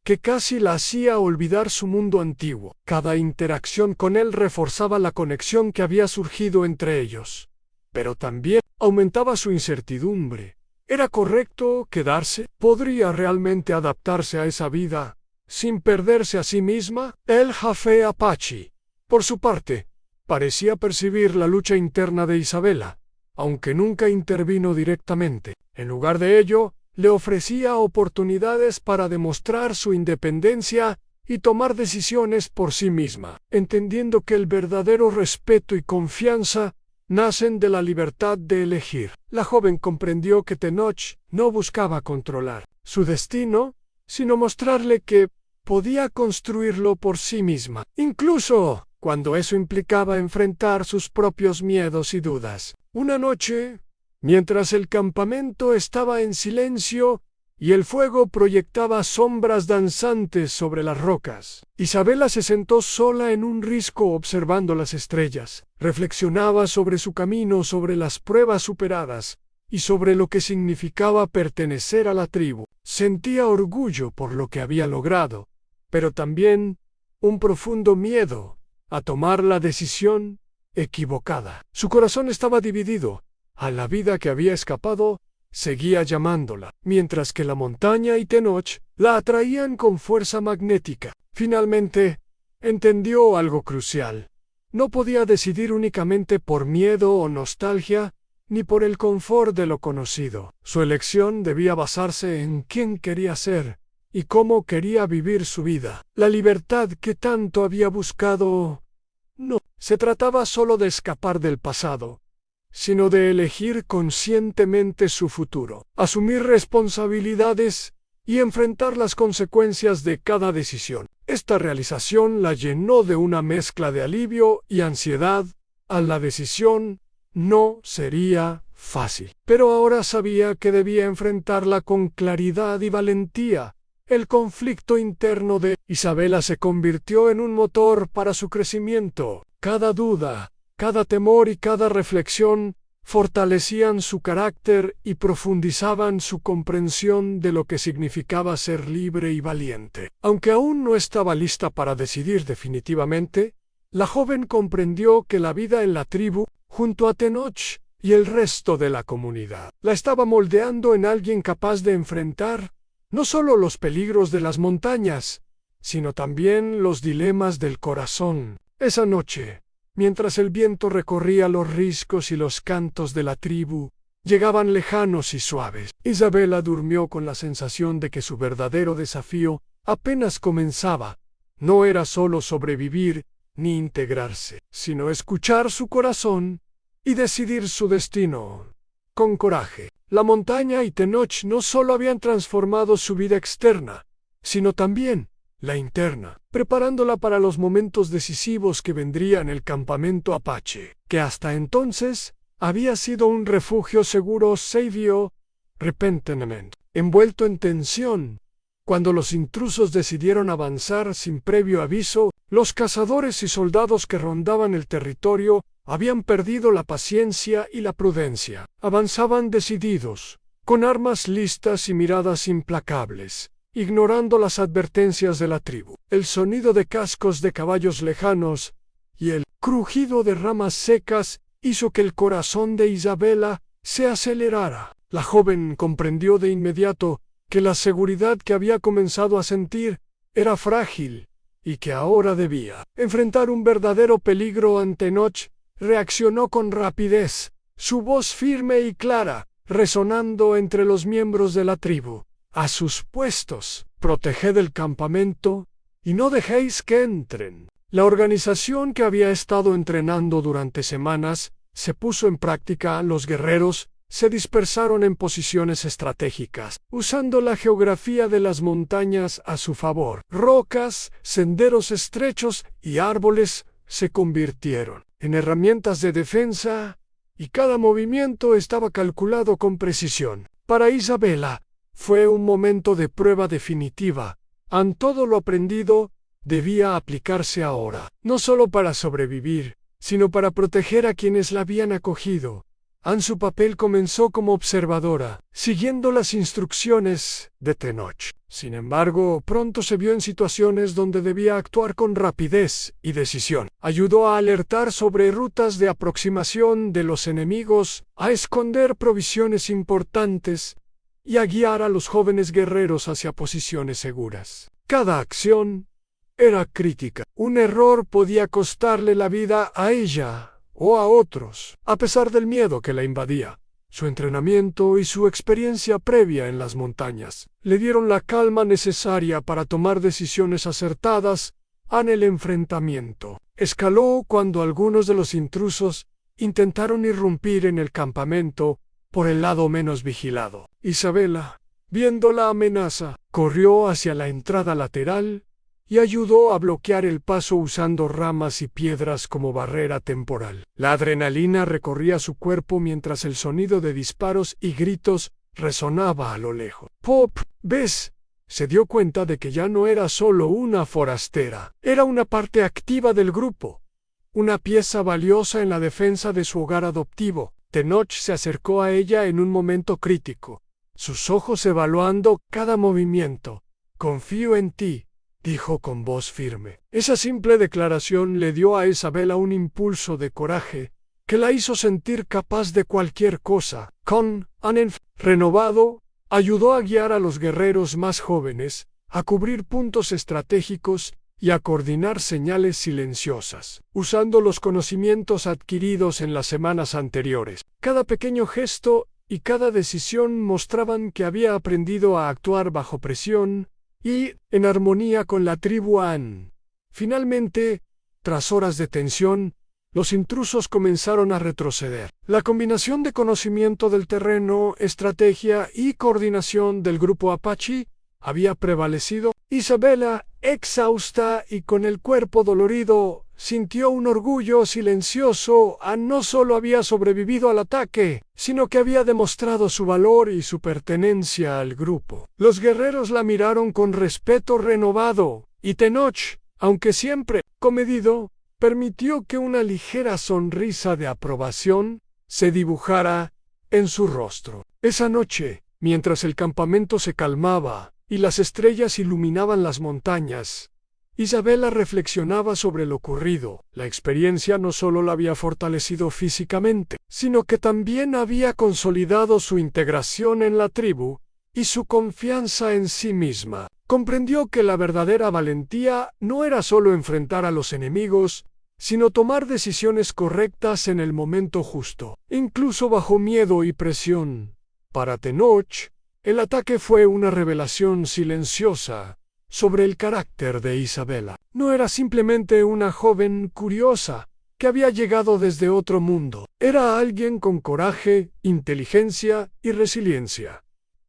que casi la hacía olvidar su mundo antiguo. Cada interacción con él reforzaba la conexión que había surgido entre ellos, pero también aumentaba su incertidumbre. ¿Era correcto quedarse? ¿Podría realmente adaptarse a esa vida sin perderse a sí misma? El jefe Apache, por su parte, parecía percibir la lucha interna de Isabela, aunque nunca intervino directamente. En lugar de ello, le ofrecía oportunidades para demostrar su independencia y tomar decisiones por sí misma, entendiendo que el verdadero respeto y confianza nacen de la libertad de elegir. La joven comprendió que Tenoch no buscaba controlar su destino, sino mostrarle que podía construirlo por sí misma, incluso cuando eso implicaba enfrentar sus propios miedos y dudas. Una noche, mientras el campamento estaba en silencio y el fuego proyectaba sombras danzantes sobre las rocas, Isabela se sentó sola en un risco observando las estrellas. Reflexionaba sobre su camino, sobre las pruebas superadas y sobre lo que significaba pertenecer a la tribu. Sentía orgullo por lo que había logrado, pero también un profundo miedo a tomar la decisión equivocada. Su corazón estaba dividido. A la vida que había escapado seguía llamándola, mientras que la montaña y Tenoch la atraían con fuerza magnética. Finalmente, entendió algo crucial. No podía decidir únicamente por miedo o nostalgia, ni por el confort de lo conocido. Su elección debía basarse en quién quería ser y cómo quería vivir su vida. La libertad que tanto había buscado no se trataba solo de escapar del pasado, sino de elegir conscientemente su futuro, asumir responsabilidades y enfrentar las consecuencias de cada decisión. Esta realización la llenó de una mezcla de alivio y ansiedad. La decisión no sería fácil, pero ahora sabía que debía enfrentarla con claridad y valentía. El conflicto interno de Isabela se convirtió en un motor para su crecimiento. Cada duda, cada temor y cada reflexión fortalecían su carácter y profundizaban su comprensión de lo que significaba ser libre y valiente. Aunque aún no estaba lista para decidir definitivamente, la joven comprendió que la vida en la tribu, junto a Tenoch y el resto de la comunidad, la estaba moldeando en alguien capaz de enfrentar no solo los peligros de las montañas, sino también los dilemas del corazón. Esa noche, mientras el viento recorría los riscos y los cantos de la tribu llegaban lejanos y suaves, Isabela durmió con la sensación de que su verdadero desafío apenas comenzaba. No era solo sobrevivir ni integrarse, sino escuchar su corazón y decidir su destino con coraje. La montaña y Tenoch no solo habían transformado su vida externa, sino también la interna, preparándola para los momentos decisivos que vendrían. El campamento Apache, que hasta entonces había sido un refugio seguro, se vio repentinamente envuelto en tensión Cuando los intrusos decidieron avanzar sin previo aviso, los cazadores y soldados que rondaban el territorio habían perdido la paciencia y la prudencia. Avanzaban decididos, con armas listas y miradas implacables, ignorando las advertencias de la tribu. El sonido de cascos de caballos lejanos y el crujido de ramas secas hizo que el corazón de Isabela se acelerara. La joven comprendió de inmediato que la seguridad que había comenzado a sentir era frágil y que ahora debía enfrentar un verdadero peligro. Ante Tenoch reaccionó con rapidez, su voz firme y clara, resonando entre los miembros de la tribu. A sus puestos, proteged el campamento y no dejéis que entren. La organización que había estado entrenando durante semanas se puso en práctica. Los guerreros se dispersaron en posiciones estratégicas, usando la geografía de las montañas a su favor. Rocas, senderos estrechos y árboles se convirtieron en herramientas de defensa, y cada movimiento estaba calculado con precisión. Para Isabela, fue un momento de prueba definitiva. Todo lo aprendido debía aplicarse ahora, no solo para sobrevivir, sino para proteger a quienes la habían acogido. Su papel comenzó como observadora, siguiendo las instrucciones de Tenoch. Sin embargo, pronto se vio en situaciones donde debía actuar con rapidez y decisión. Ayudó a alertar sobre rutas de aproximación de los enemigos, a esconder provisiones importantes y a guiar a los jóvenes guerreros hacia posiciones seguras. Cada acción era crítica. Un error podía costarle la vida a ella o a otros, a pesar del miedo que la invadía. Su entrenamiento y su experiencia previa en las montañas le dieron la calma necesaria para tomar decisiones acertadas en el enfrentamiento. Escaló cuando algunos de los intrusos intentaron irrumpir en el campamento por el lado menos vigilado. Isabela, viendo la amenaza, corrió hacia la entrada lateral y ayudó a bloquear el paso usando ramas y piedras como barrera temporal. La adrenalina recorría su cuerpo mientras el sonido de disparos y gritos resonaba a lo lejos. «Pop, ¿ves?». Se dio cuenta de que ya no era solo una forastera, era una parte activa del grupo, una pieza valiosa en la defensa de su hogar adoptivo. Tenoch se acercó a ella en un momento crítico, sus ojos evaluando cada movimiento. «Confío en ti», dijo con voz firme. Esa simple declaración le dio a Isabela un impulso de coraje que la hizo sentir capaz de cualquier cosa. Con ánimo renovado, ayudó a guiar a los guerreros más jóvenes, a cubrir puntos estratégicos y a coordinar señales silenciosas, usando los conocimientos adquiridos en las semanas anteriores. Cada pequeño gesto y cada decisión mostraban que había aprendido a actuar bajo presión y en armonía con la tribu An. Finalmente, tras horas de tensión, los intrusos comenzaron a retroceder. La combinación de conocimiento del terreno, estrategia y coordinación del grupo Apache había prevalecido. Isabela, exhausta y con el cuerpo dolorido, sintió un orgullo silencioso. No solo había sobrevivido al ataque, sino que había demostrado su valor y su pertenencia al grupo. Los guerreros la miraron con respeto renovado, y Tenoch, aunque siempre comedido, permitió que una ligera sonrisa de aprobación se dibujara en su rostro. Esa noche, mientras el campamento se calmaba y las estrellas iluminaban las montañas, Isabela reflexionaba sobre lo ocurrido. La experiencia no solo la había fortalecido físicamente, sino que también había consolidado su integración en la tribu y su confianza en sí misma. Comprendió que la verdadera valentía no era solo enfrentar a los enemigos, sino tomar decisiones correctas en el momento justo, incluso bajo miedo y presión. Para Tenoch, el ataque fue una revelación silenciosa sobre el carácter de Isabela. No era simplemente una joven curiosa que había llegado desde otro mundo. Era alguien con coraje, inteligencia y resiliencia,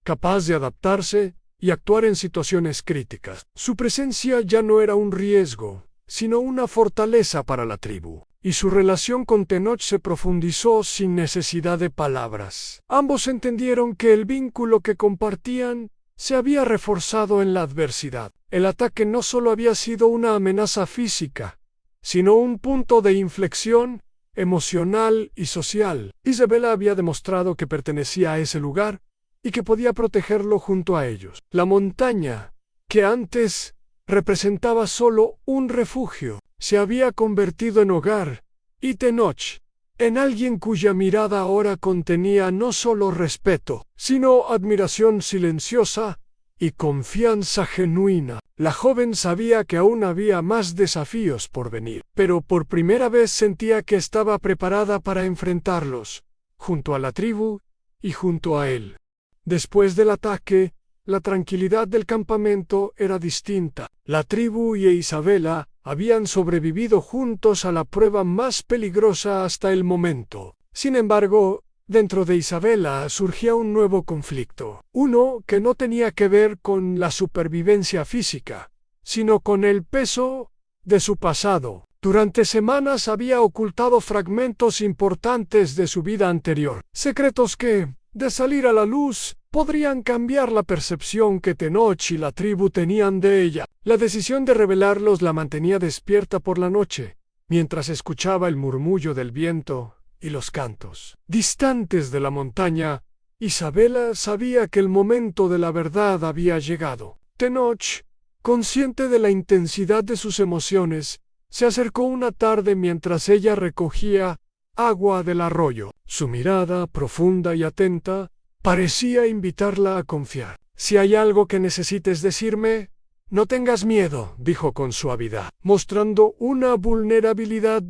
capaz de adaptarse y actuar en situaciones críticas. Su presencia ya no era un riesgo, sino una fortaleza para la tribu, y su relación con Tenoch se profundizó sin necesidad de palabras. Ambos entendieron que el vínculo que compartían se había reforzado en la adversidad. El ataque no solo había sido una amenaza física, sino un punto de inflexión emocional y social. Isabela había demostrado que pertenecía a ese lugar y que podía protegerlo junto a ellos. La montaña, que antes representaba solo un refugio, se había convertido en hogar, y Tenoch, en alguien cuya mirada ahora contenía no solo respeto, sino admiración silenciosa y confianza genuina. La joven sabía que aún había más desafíos por venir, pero por primera vez sentía que estaba preparada para enfrentarlos, junto a la tribu y junto a él. Después del ataque, la tranquilidad del campamento era distinta. La tribu y Isabela habían sobrevivido juntos a la prueba más peligrosa hasta el momento. Sin embargo, dentro de Isabela surgía un nuevo conflicto, uno que no tenía que ver con la supervivencia física, sino con el peso de su pasado. Durante semanas había ocultado fragmentos importantes de su vida anterior, secretos que, de salir a la luz, podrían cambiar la percepción que Tenoch y la tribu tenían de ella. La decisión de revelarlos la mantenía despierta por la noche, mientras escuchaba el murmullo del viento y los cantos. Distantes de la montaña, Isabela sabía que el momento de la verdad había llegado. Tenoch, consciente de la intensidad de sus emociones, se acercó una tarde mientras ella recogía agua del arroyo. Su mirada, profunda y atenta, parecía invitarla a confiar. «Si hay algo que necesites decirme, no tengas miedo», dijo con suavidad, mostrando una vulnerabilidad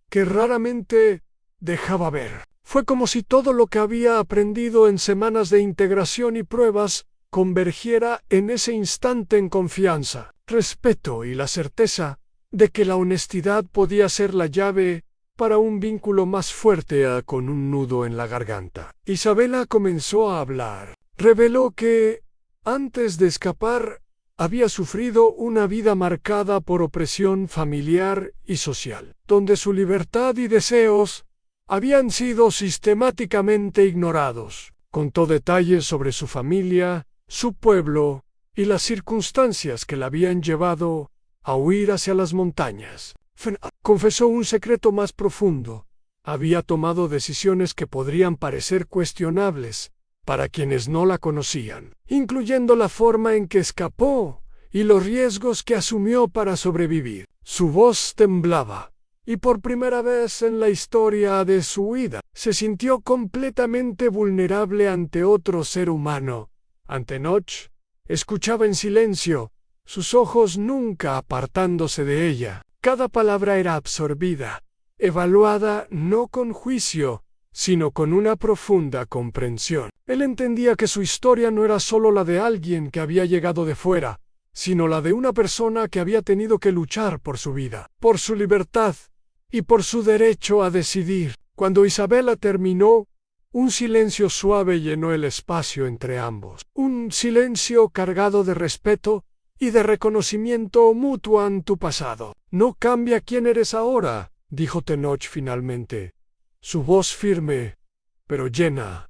que raramente dejaba ver. Fue como si todo lo que había aprendido en semanas de integración y pruebas convergiera en ese instante en confianza, respeto y la certeza de que la honestidad podía ser la llave para un vínculo más fuerte con un nudo en la garganta. Isabela comenzó a hablar. Reveló que, antes de escapar, había sufrido una vida marcada por opresión familiar y social, donde su libertad y deseos habían sido sistemáticamente ignorados. Contó detalles sobre su familia, su pueblo y las circunstancias que la habían llevado a huir hacia las montañas. Confesó un secreto más profundo. Había tomado decisiones que podrían parecer cuestionables para quienes no la conocían, incluyendo la forma en que escapó y los riesgos que asumió para sobrevivir. Su voz temblaba, y por primera vez en la historia de su vida, se sintió completamente vulnerable ante otro ser humano. Ante Tenoch, escuchaba en silencio, sus ojos nunca apartándose de ella. Cada palabra era absorbida, evaluada no con juicio, sino con una profunda comprensión. Él entendía que su historia no era solo la de alguien que había llegado de fuera, sino la de una persona que había tenido que luchar por su vida, por su libertad y por su derecho a decidir. Cuando Isabela terminó, un silencio suave llenó el espacio entre ambos, un silencio cargado de respeto y de reconocimiento mutuo en tu pasado. «No cambia quién eres ahora», dijo Tenoch finalmente, su voz firme, pero llena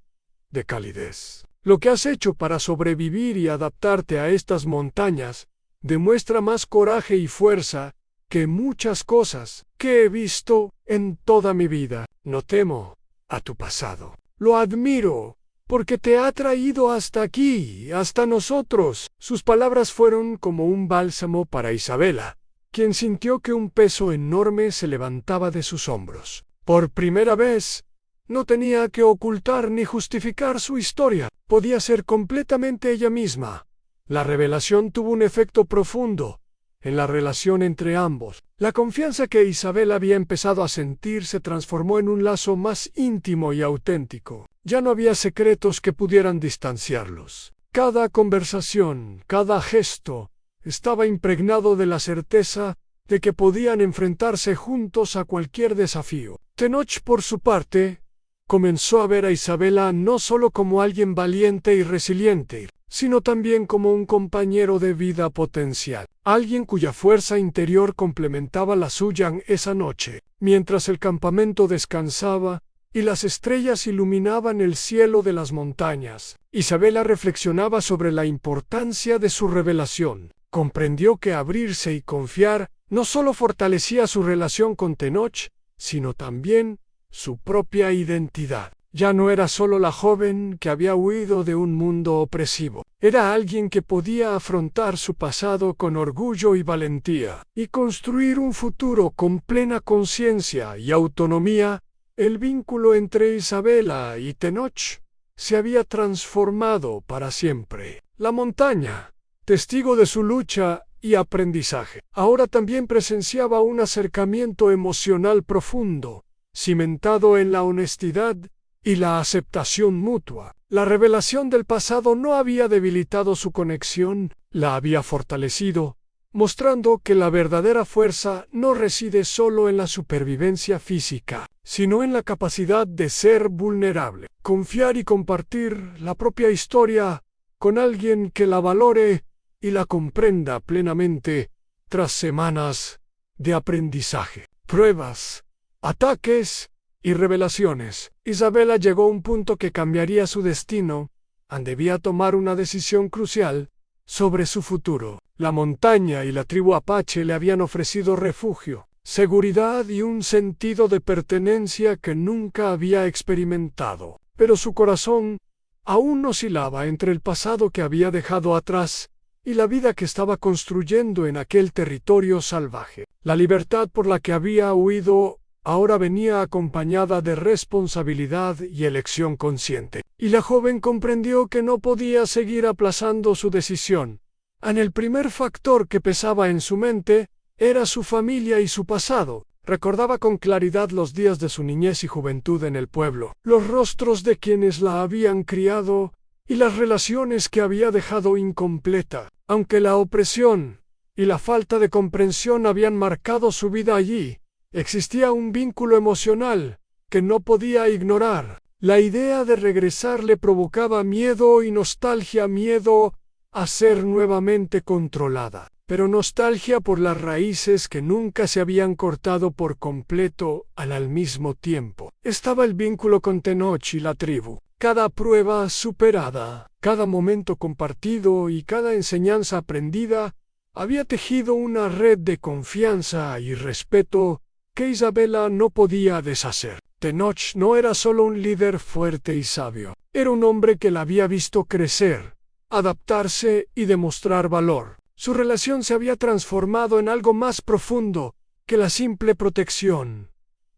de calidez. «Lo que has hecho para sobrevivir y adaptarte a estas montañas demuestra más coraje y fuerza que muchas cosas que he visto en toda mi vida. No temo a tu pasado. Lo admiro, porque te ha traído hasta aquí, hasta nosotros». Sus palabras fueron como un bálsamo para Isabela, quien sintió que un peso enorme se levantaba de sus hombros. Por primera vez, no tenía que ocultar ni justificar su historia. Podía ser completamente ella misma. La revelación tuvo un efecto profundo en la relación entre ambos. La confianza que Isabela había empezado a sentir se transformó en un lazo más íntimo y auténtico. Ya no había secretos que pudieran distanciarlos. Cada conversación, cada gesto, estaba impregnado de la certeza de que podían enfrentarse juntos a cualquier desafío. Tenoch, por su parte, comenzó a ver a Isabela no solo como alguien valiente y resiliente, sino también como un compañero de vida potencial, alguien cuya fuerza interior complementaba la suya esa noche. Mientras el campamento descansaba, y las estrellas iluminaban el cielo de las montañas. Isabela reflexionaba sobre la importancia de su revelación. Comprendió que abrirse y confiar no solo fortalecía su relación con Tenoch, sino también su propia identidad. Ya no era solo la joven que había huido de un mundo opresivo. Era alguien que podía afrontar su pasado con orgullo y valentía, y construir un futuro con plena conciencia y autonomía. El vínculo entre Isabela y Tenoch se había transformado para siempre. La montaña, testigo de su lucha y aprendizaje, ahora también presenciaba un acercamiento emocional profundo, cimentado en la honestidad y la aceptación mutua. La revelación del pasado no había debilitado su conexión, la había fortalecido, mostrando que la verdadera fuerza no reside solo en la supervivencia física, sino en la capacidad de ser vulnerable, confiar y compartir la propia historia con alguien que la valore y la comprenda plenamente tras semanas de aprendizaje, pruebas, ataques y revelaciones. Isabela llegó a un punto que cambiaría su destino. Debía tomar una decisión crucial sobre su futuro. La montaña y la tribu apache le habían ofrecido refugio, seguridad y un sentido de pertenencia que nunca había experimentado. Pero su corazón aún oscilaba entre el pasado que había dejado atrás y la vida que estaba construyendo en aquel territorio salvaje. La libertad por la que había huido ahora venía acompañada de responsabilidad y elección consciente. Y la joven comprendió que no podía seguir aplazando su decisión. El primer factor que pesaba en su mente era su familia y su pasado. Recordaba con claridad los días de su niñez y juventud en el pueblo, los rostros de quienes la habían criado y las relaciones que había dejado incompleta. Aunque la opresión y la falta de comprensión habían marcado su vida allí, existía un vínculo emocional que no podía ignorar. La idea de regresar le provocaba miedo y nostalgia, miedo a ser nuevamente controlada, pero nostalgia por las raíces que nunca se habían cortado por completo al mismo tiempo. Estaba el vínculo con Tenoch y la tribu. Cada prueba superada, cada momento compartido y cada enseñanza aprendida había tejido una red de confianza y respeto que Isabela no podía deshacer. Tenoch no era solo un líder fuerte y sabio, era un hombre que la había visto crecer, adaptarse y demostrar valor. Su relación se había transformado en algo más profundo que la simple protección.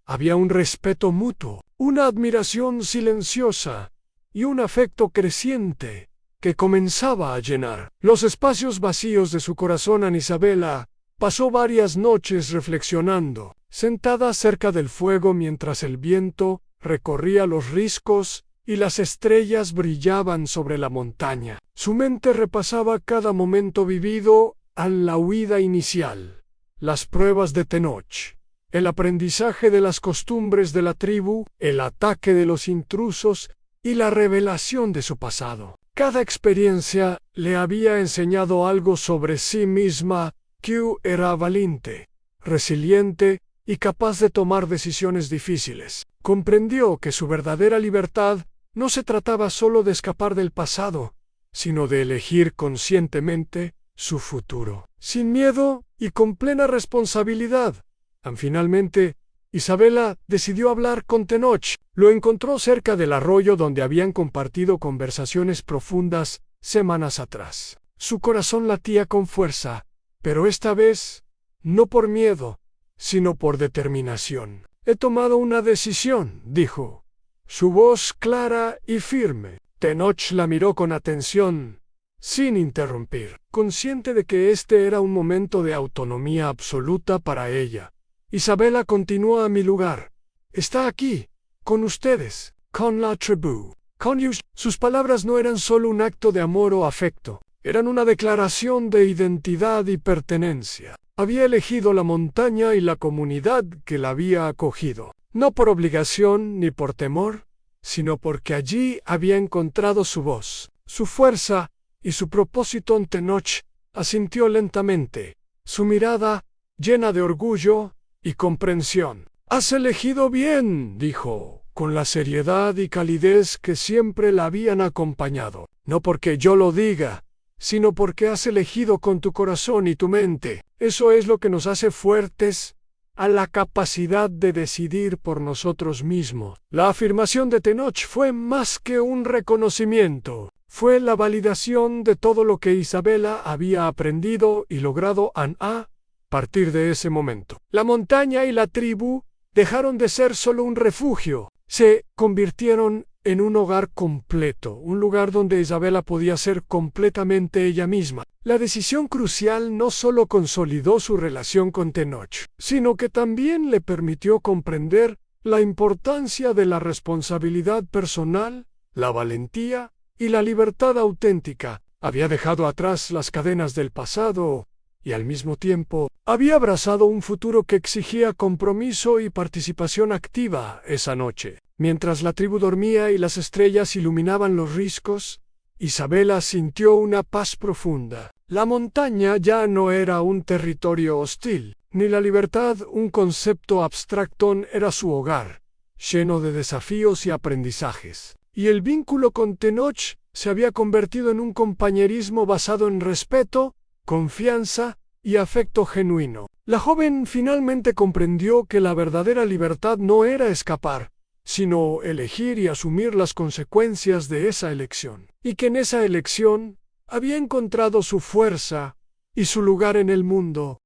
Había un respeto mutuo, una admiración silenciosa y un afecto creciente que comenzaba a llenar los espacios vacíos de su corazón. Isabela pasó varias noches reflexionando, sentada cerca del fuego mientras el viento recorría los riscos y las estrellas brillaban sobre la montaña. Su mente repasaba cada momento vivido en la huida inicial, las pruebas de Tenoch, el aprendizaje de las costumbres de la tribu, el ataque de los intrusos y la revelación de su pasado. Cada experiencia le había enseñado algo sobre sí misma. Q era valiente, resiliente y capaz de tomar decisiones difíciles. Comprendió que su verdadera libertad no se trataba solo de escapar del pasado, sino de elegir conscientemente su futuro, sin miedo y con plena responsabilidad. Finalmente, Isabela decidió hablar con Tenoch. Lo encontró cerca del arroyo donde habían compartido conversaciones profundas semanas atrás. Su corazón latía con fuerza, pero esta vez no por miedo, sino por determinación. He tomado una decisión, dijo, su voz clara y firme. Tenoch la miró con atención, sin interrumpir, consciente de que este era un momento de autonomía absoluta para ella. Isabela continuó: a mi lugar. Está aquí, con ustedes, con la tribu, con ellos. Sus palabras no eran solo un acto de amor o afecto, eran una declaración de identidad y pertenencia. Había elegido la montaña y la comunidad que la había acogido, no por obligación ni por temor, sino porque allí había encontrado su voz, su fuerza y su propósito. Tenoch asintió lentamente, su mirada llena de orgullo y comprensión. Has elegido bien, dijo, con la seriedad y calidez que siempre la habían acompañado. No porque yo lo diga, sino porque has elegido con tu corazón y tu mente. Eso es lo que nos hace fuertes a la capacidad de decidir por nosotros mismos. La afirmación de Tenoch fue más que un reconocimiento. Fue la validación de todo lo que Isabela había aprendido y logrado a partir de ese momento. La montaña y la tribu dejaron de ser solo un refugio. Se convirtieron en un hogar completo, un lugar donde Isabela podía ser completamente ella misma. La decisión crucial no solo consolidó su relación con Tenoch, sino que también le permitió comprender la importancia de la responsabilidad personal, la valentía y la libertad auténtica. Había dejado atrás las cadenas del pasado y al mismo tiempo había abrazado un futuro que exigía compromiso y participación activa. Esa noche, mientras la tribu dormía y las estrellas iluminaban los riscos, Isabela sintió una paz profunda. La montaña ya no era un territorio hostil, ni la libertad un concepto abstracto. Era su hogar, lleno de desafíos y aprendizajes. Y el vínculo con Tenoch se había convertido en un compañerismo basado en respeto, confianza y afecto genuino. La joven finalmente comprendió que la verdadera libertad no era escapar, sino elegir y asumir las consecuencias de esa elección, y que en esa elección había encontrado su fuerza y su lugar en el mundo.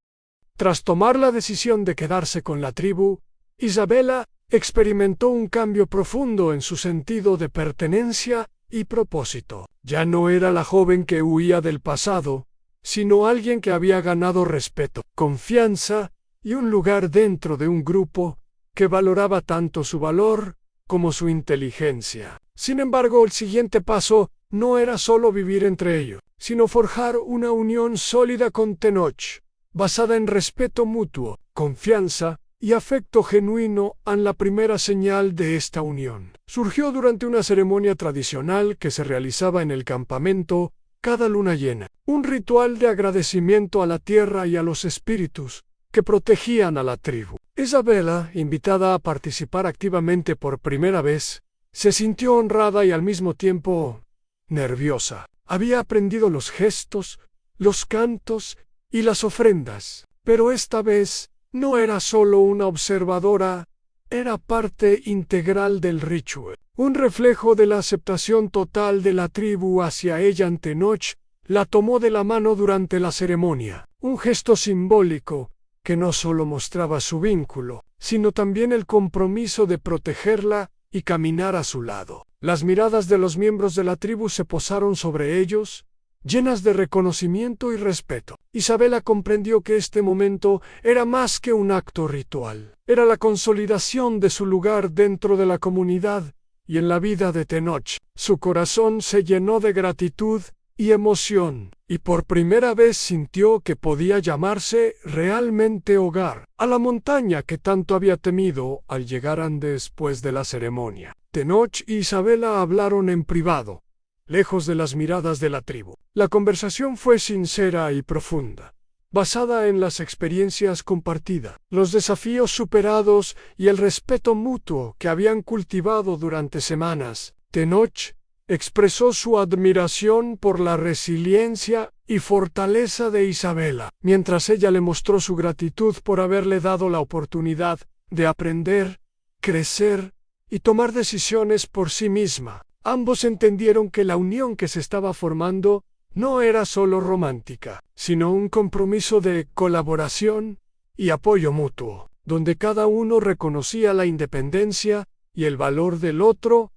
Tras tomar la decisión de quedarse con la tribu, Isabela experimentó un cambio profundo en su sentido de pertenencia y propósito. Ya no era la joven que huía del pasado, sino alguien que había ganado respeto, confianza y un lugar dentro de un grupo que valoraba tanto su valor como su inteligencia. Sin embargo, el siguiente paso no era solo vivir entre ellos, sino forjar una unión sólida con Tenoch, basada en respeto mutuo, confianza y afecto genuino. La primera señal de esta unión surgió durante una ceremonia tradicional que se realizaba en el campamento cada luna llena, un ritual de agradecimiento a la tierra y a los espíritus que protegían a la tribu. Isabela, invitada a participar activamente por primera vez, se sintió honrada y al mismo tiempo nerviosa. Había aprendido los gestos, los cantos y las ofrendas, pero esta vez no era solo una observadora, era parte integral del ritual, un reflejo de la aceptación total de la tribu hacia ella. Tenoch la tomó de la mano durante la ceremonia, un gesto simbólico que no solo mostraba su vínculo, sino también el compromiso de protegerla y caminar a su lado. Las miradas de los miembros de la tribu se posaron sobre ellos, llenas de reconocimiento y respeto. Isabela comprendió que este momento era más que un acto ritual. Era la consolidación de su lugar dentro de la comunidad y en la vida de Tenoch. Su corazón se llenó de gratitud y emoción, y por primera vez sintió que podía llamarse realmente hogar a la montaña que tanto había temido al llegar después de la ceremonia. Tenoch y Isabela hablaron en privado, lejos de las miradas de la tribu. La conversación fue sincera y profunda, basada en las experiencias compartidas, los desafíos superados y el respeto mutuo que habían cultivado durante semanas. Tenoch expresó su admiración por la resiliencia y fortaleza de Isabela, mientras ella le mostró su gratitud por haberle dado la oportunidad de aprender, crecer y tomar decisiones por sí misma. Ambos entendieron que la unión que se estaba formando no era solo romántica, sino un compromiso de colaboración y apoyo mutuo, donde cada uno reconocía la independencia y el valor del otro.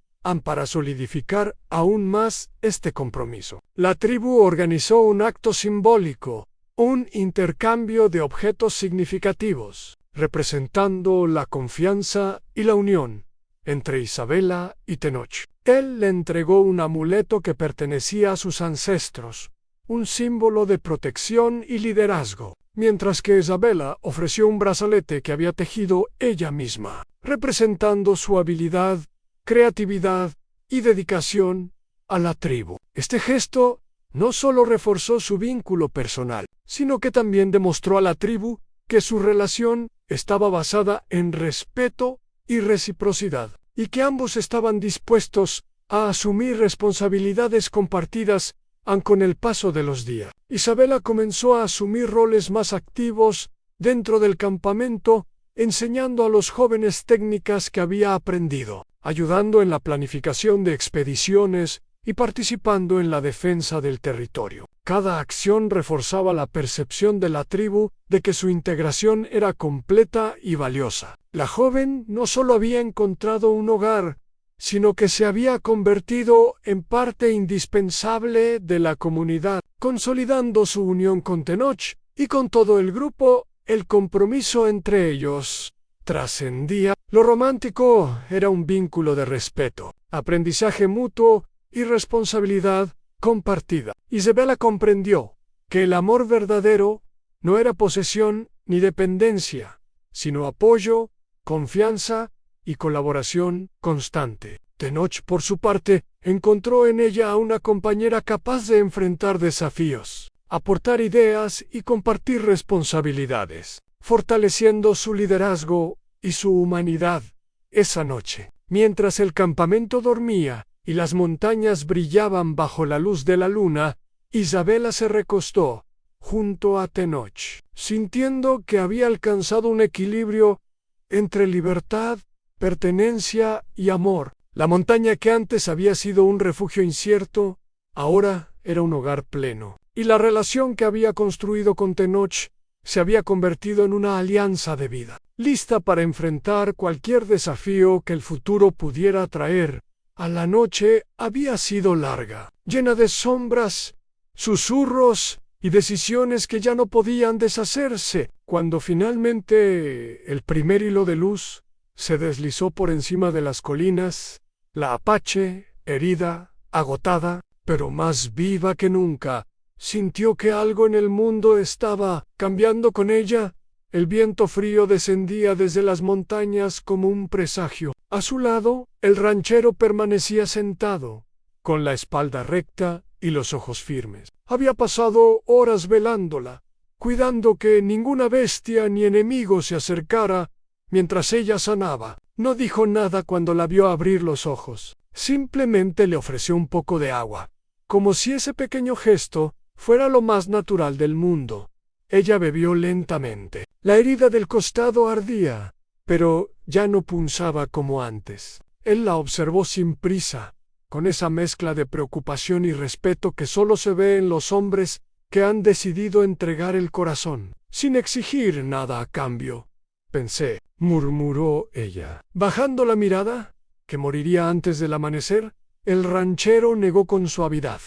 Para solidificar aún más este compromiso, la tribu organizó un acto simbólico, un intercambio de objetos significativos, representando la confianza y la unión entre Isabela y Tenoch. Él le entregó un amuleto que pertenecía a sus ancestros, un símbolo de protección y liderazgo, mientras que Isabela ofreció un brazalete que había tejido ella misma, representando su habilidad, creatividad y dedicación a la tribu. Este gesto no solo reforzó su vínculo personal, sino que también demostró a la tribu que su relación estaba basada en respeto y reciprocidad. y que ambos estaban dispuestos a asumir responsabilidades compartidas con el paso de los días. Isabela comenzó a asumir roles más activos dentro del campamento, enseñando a los jóvenes técnicas que había aprendido, ayudando en la planificación de expediciones y participando en la defensa del territorio. Cada acción reforzaba la percepción de la tribu de que su integración era completa y valiosa. La joven no solo había encontrado un hogar, sino que se había convertido en parte indispensable de la comunidad, consolidando su unión con Tenoch y con todo el grupo. El compromiso entre ellos trascendía lo romántico, era un vínculo de respeto, aprendizaje mutuo y responsabilidad compartida. Isabela comprendió que el amor verdadero no era posesión ni dependencia, sino apoyo, confianza y colaboración constante. Tenoch, por su parte, encontró en ella a una compañera capaz de enfrentar desafíos, aportar ideas y compartir responsabilidades, fortaleciendo su liderazgo y su humanidad. Esa noche, mientras el campamento dormía y las montañas brillaban bajo la luz de la luna, Isabela se recostó junto a Tenoch, sintiendo que había alcanzado un equilibrio entre libertad, pertenencia y amor. La montaña que antes había sido un refugio incierto, ahora era un hogar pleno. Y la relación que había construido con Tenoch se había convertido en una alianza de vida, lista para enfrentar cualquier desafío que el futuro pudiera traer. A la noche había sido larga, llena de sombras, susurros y decisiones que ya no podían deshacerse. Cuando finalmente el primer hilo de luz se deslizó por encima de las colinas, la Apache, herida, agotada, pero más viva que nunca, sintió que algo en el mundo estaba cambiando con ella. El viento frío descendía desde las montañas como un presagio. A su lado, el ranchero permanecía sentado, con la espalda recta y los ojos firmes. Había pasado horas velándola, cuidando que ninguna bestia ni enemigo se acercara mientras ella sanaba. No dijo nada cuando la vio abrir los ojos. Simplemente le ofreció un poco de agua, como si ese pequeño gesto fuera lo más natural del mundo. Ella bebió lentamente. La herida del costado ardía, pero ya no punzaba como antes. Él la observó sin prisa, con esa mezcla de preocupación y respeto que solo se ve en los hombres que han decidido entregar el corazón, sin exigir nada a cambio. Pensé, murmuró ella. Bajando la mirada, que moriría antes del amanecer, el ranchero negó con suavidad.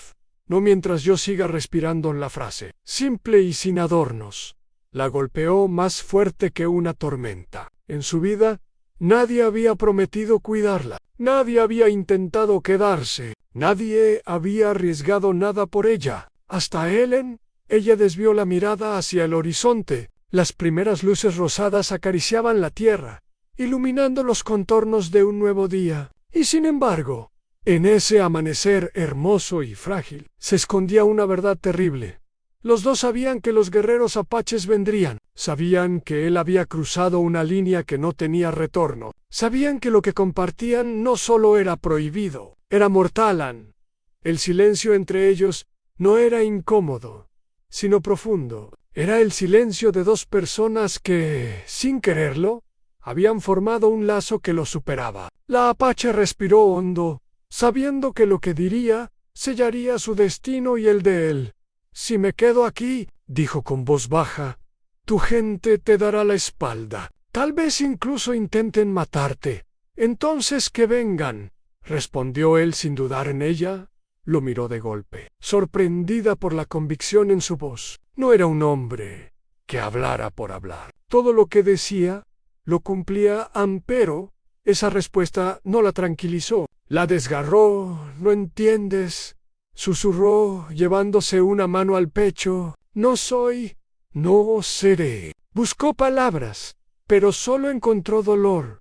No mientras yo siga respirando la frase. Simple y sin adornos. La golpeó más fuerte que una tormenta. En su vida, nadie había prometido cuidarla. Nadie había intentado quedarse. Nadie había arriesgado nada por ella. Hasta Helen. Ella desvió la mirada hacia el horizonte. Las primeras luces rosadas acariciaban la tierra, iluminando los contornos de un nuevo día. Y sin embargo, en ese amanecer hermoso y frágil, se escondía una verdad terrible. Los dos sabían que los guerreros apaches vendrían. Sabían que él había cruzado una línea que no tenía retorno. Sabían que lo que compartían no solo era prohibido, era mortal. El silencio entre ellos no era incómodo, sino profundo. Era el silencio de dos personas que, sin quererlo, habían formado un lazo que los superaba. La apache respiró hondo, sabiendo que lo que diría sellaría su destino y el de él. «Si me quedo aquí», dijo con voz baja, «tu gente te dará la espalda. Tal vez incluso intenten matarte. Entonces que vengan», respondió él sin dudar en ella. Lo miró de golpe, sorprendida por la convicción en su voz. No era un hombre que hablara por hablar. Todo lo que decía lo cumplía, pero esa respuesta no la tranquilizó. La desgarró. «¿No entiendes?», susurró, llevándose una mano al pecho. «No soy, no seré». Buscó palabras, pero solo encontró dolor.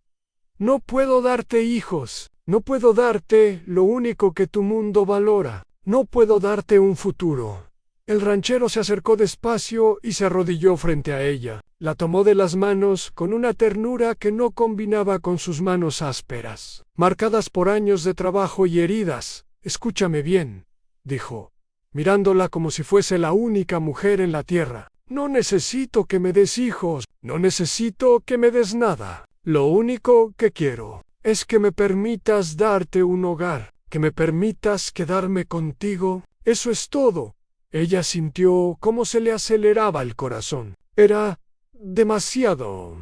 «No puedo darte hijos. No puedo darte lo único que tu mundo valora. No puedo darte un futuro. El ranchero se acercó despacio y se arrodilló frente a ella. La tomó de las manos con una ternura que no combinaba con sus manos ásperas, marcadas por años de trabajo y heridas. Escúchame bien, dijo, mirándola como si fuese la única mujer en la tierra. No necesito que me des hijos, no necesito que me des nada. Lo único que quiero es que me permitas darte un hogar, que me permitas quedarme contigo. Eso es todo. Ella sintió cómo se le aceleraba el corazón. Era demasiado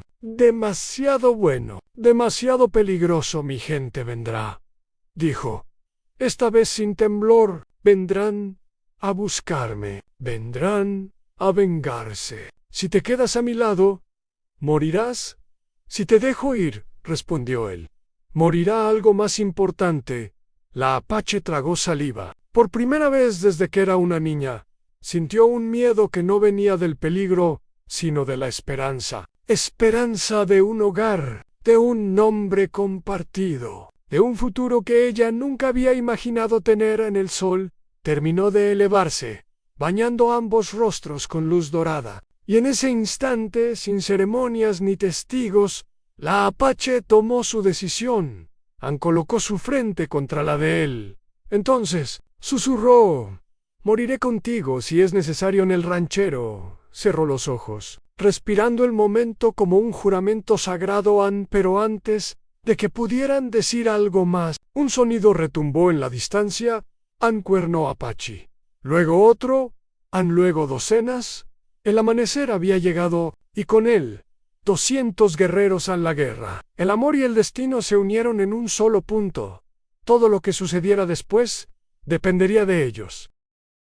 bueno, demasiado peligroso. Mi gente vendrá, dijo. Esta vez sin temblor, vendrán a buscarme, vendrán a vengarse. Si te quedas a mi lado, morirás. Si te dejo ir, respondió él, morirá algo más importante. La apache tragó saliva. Por primera vez desde que era una niña, sintió un miedo que no venía del peligro, sino de la esperanza. Esperanza de un hogar, de un nombre compartido, de un futuro que ella nunca había imaginado tener. En el sol terminó de elevarse, bañando ambos rostros con luz dorada, y en ese instante, sin ceremonias ni testigos, la apache tomó su decisión. Colocó su frente contra la de él. Entonces, susurró, moriré contigo si es necesario. En el ranchero cerró los ojos, respirando el momento como un juramento sagrado. Pero antes de que pudieran decir algo más, un sonido retumbó en la distancia. Cuerno apache. Luego otro, luego docenas. El amanecer había llegado, y con él 200 guerreros a la guerra. El amor y el destino se unieron en un solo punto. Todo lo que sucediera después dependería de ellos.